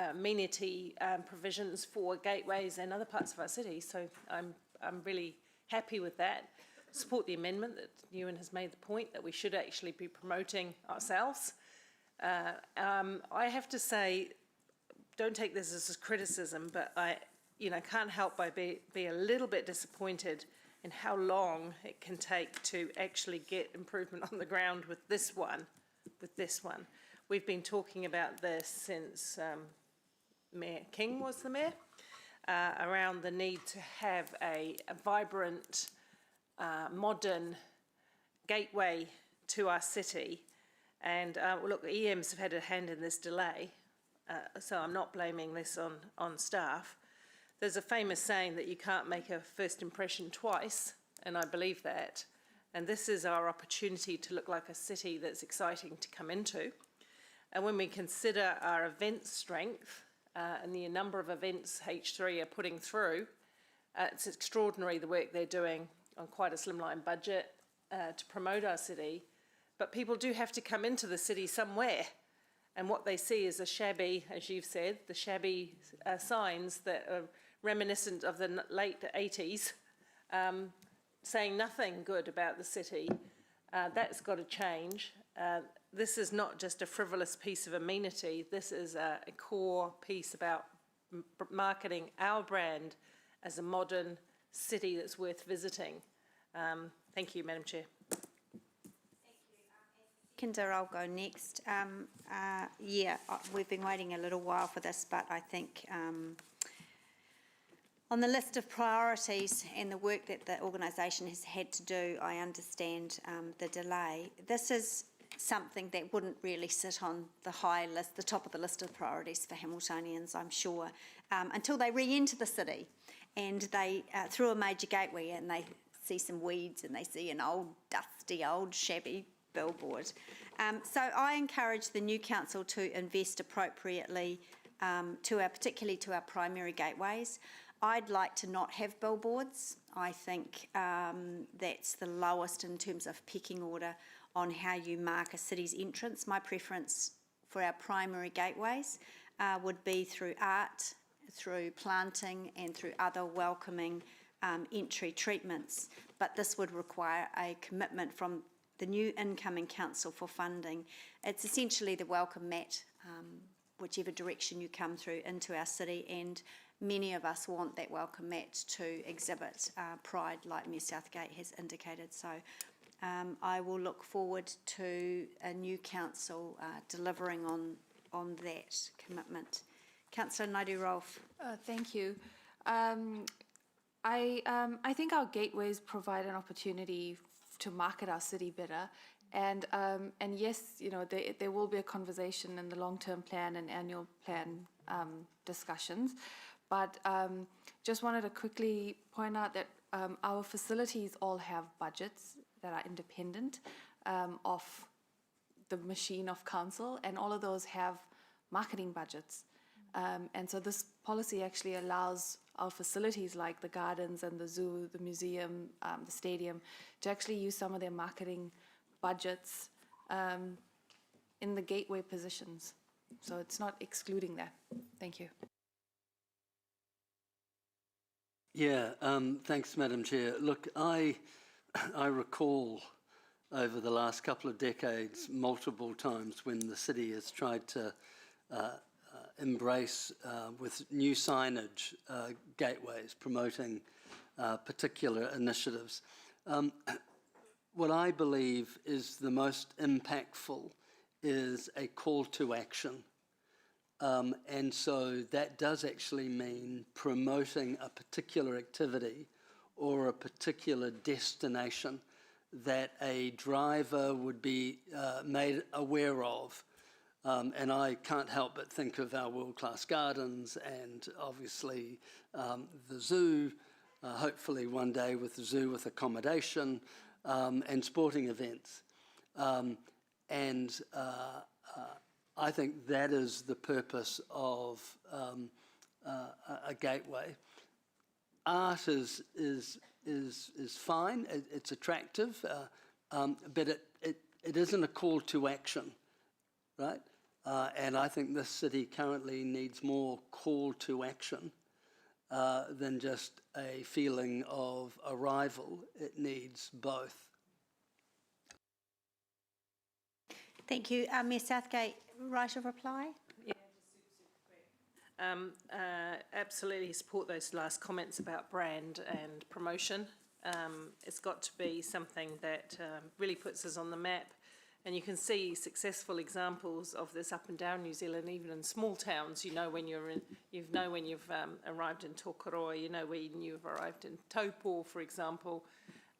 amenity provisions for gateways and other parts of our city. So I'm really happy with that. Support the amendment that Ewan has made the point that we should actually be promoting ourselves. I have to say, don't take this as a criticism, but I can't help but be a little bit disappointed in how long it can take to actually get improvement on the ground with this one. We've been talking about this since Mayor King was the mayor, around the need to have a vibrant, modern gateway to our city. And look, EMs have had a hand in this delay, so I'm not blaming this on staff. There's a famous saying that you can't make a first impression twice, and I believe that. And this is our opportunity to look like a city that's exciting to come into. And when we consider our event strength and the number of events H3 are putting through, it's extraordinary the work they're doing on quite a slimline budget to promote our city. But people do have to come into the city somewhere. And what they see is a shabby, as you've said, the shabby signs that are reminiscent of the late 80s, saying nothing good about the city. That's got to change. This is not just a frivolous piece of amenity. This is a core piece about marketing our brand as a modern city that's worth visiting. Thank you, Madam Chair. Kinder, I'll go next. We've been waiting a little while for this, but I think on the list of priorities and the work that the organisation has had to do, I understand the delay. This is something that wouldn't really sit on the high list, the top of the list of priorities for Hamiltonians, I'm sure, until they re-enter the city and they, through a major gateway, and they see some weeds and they see an old, dusty, old, shabby billboard. So I encourage the new council to invest appropriately particularly to our primary gateways. I'd like to not have billboards. I think that's the lowest in terms of pecking order on how you mark a city's entrance. My preference for our primary gateways would be through art, through planting and through other welcoming entry treatments. But this would require a commitment from the new incoming council for funding. It's essentially the welcome mat, whichever direction you come through into our city, and many of us want that welcome mat to exhibit pride like Mayor Southgate has indicated. So I will look forward to a new council delivering on that commitment. Councillor Naidu-Rolfe. Thank you. I think our gateways provide an opportunity to market our city better, and yes, there will be a conversation in the long-term plan and annual plan discussions, but just wanted to quickly point out that our facilities all have budgets that are independent of the machine of council, and all of those have marketing budgets. And so this policy actually allows our facilities like the gardens and the zoo, the museum, the stadium, to actually use some of their marketing budgets in the gateway positions. So it's not excluding that. Thank you. Yeah, thanks, Madam Chair. Look, I recall over the last couple of decades multiple times when the city has tried to embrace with new signage gateways promoting particular initiatives. What I believe is the most impactful is a call to action. And so that does actually mean promoting a particular activity or a particular destination that a driver would be made aware of. And I can't help but think of our world-class gardens and obviously the zoo, hopefully one day with the zoo with accommodation and sporting events. I think that is the purpose of a gateway. Art is fine, it's attractive, but it isn't a call to action, right? And I think this city currently needs more call to action than just a feeling of arrival. It needs both. Thank you. Mayor Southgate, right of reply? Absolutely support those last comments about brand and promotion. It's got to be something that really puts us on the map. And you can see successful examples of this up and down New Zealand, even in small towns. You know when you've arrived in Tokoroa, you know when you've arrived in Taupo, for example,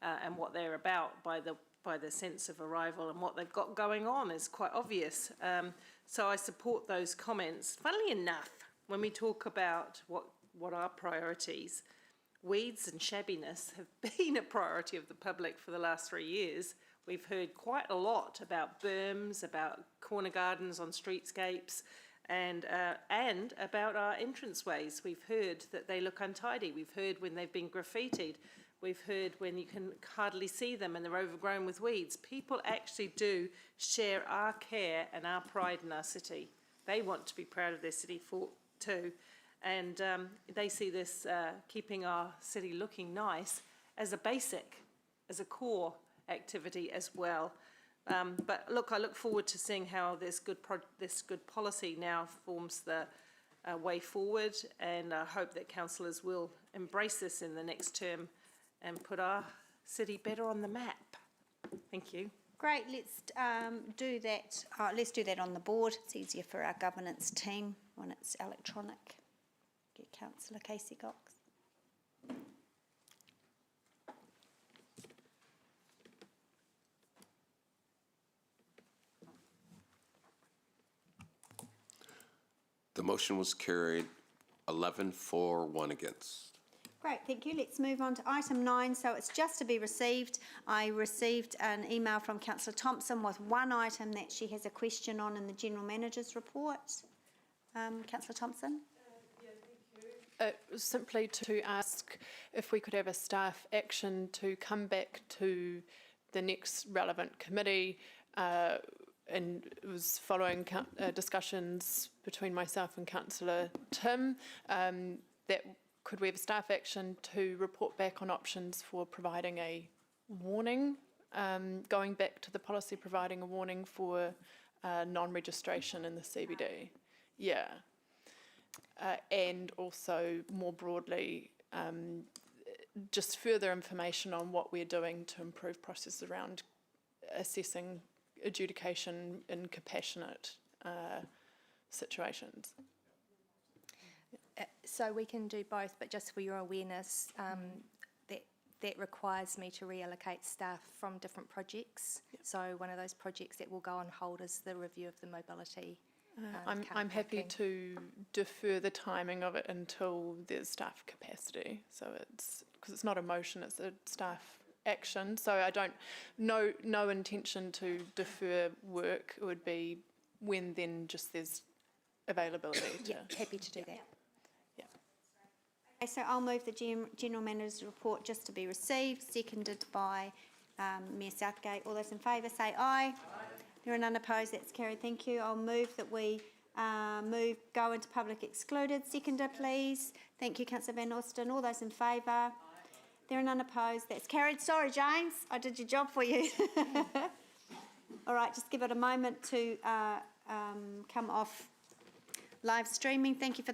and what they're about by the sense of arrival, and what they've got going on is quite obvious. So I support those comments. Funnily enough, when we talk about what are priorities, weeds and shabbiness have been a priority of the public for the last 3 years. We've heard quite a lot about berms, about corner gardens on streetscapes, and about our entranceways. We've heard that they look untidy. We've heard when they've been graffitied. We've heard when you can hardly see them and they're overgrown with weeds. People actually do share our care and our pride in our city. They want to be proud of their city too. And they see this keeping our city looking nice as a basic, as a core activity as well. But look, I look forward to seeing how this good policy now forms the way forward, and I hope that councillors will embrace this in the next term and put our city better on the map. Thank you. Great, let's do that. Let's do that on the board. It's easier for our governance team when it's electronic. Get Councillor Casey Cox. The motion was carried 11 for, 1 against. Great, thank you. Let's move on to item 9. So it's just to be received. I received an email from Councillor Thompson with one item that she has a question on in the General Manager's report. Councillor Thompson? Simply to ask if we could have a staff action to come back to the next relevant committee, and it was following discussions between myself and Councillor Tim, that could we have a staff action to report back on options for providing a warning, going back to the policy providing a warning for non-registration in the CBD. Yeah. And also more broadly, just further information on what we're doing to improve processes around assessing adjudication in compassionate situations. So we can do both, but just for your awareness, that requires me to reallocate staff from different projects. Yep. So one of those projects that will go on hold is the review of the mobility. I'm happy to defer the timing of it until there's staff capacity. So it's because it's not a motion; it's a staff action. So I don't no intention to defer work. It would be when then just there's availability to... Yeah, happy to do that. Okay, so I'll move the General Manager's report just to be received, seconded by Mayor Southgate. All those in favour say aye. There are none opposed, that's carried. Thank you. I'll move that we go into public excluded. Seconder, please. Thank you, Councillor Van Austin. All those in favour? There are none opposed, that's carried. Sorry, James, I did your job for you. All right, just give it a moment to come off live streaming. Thank you for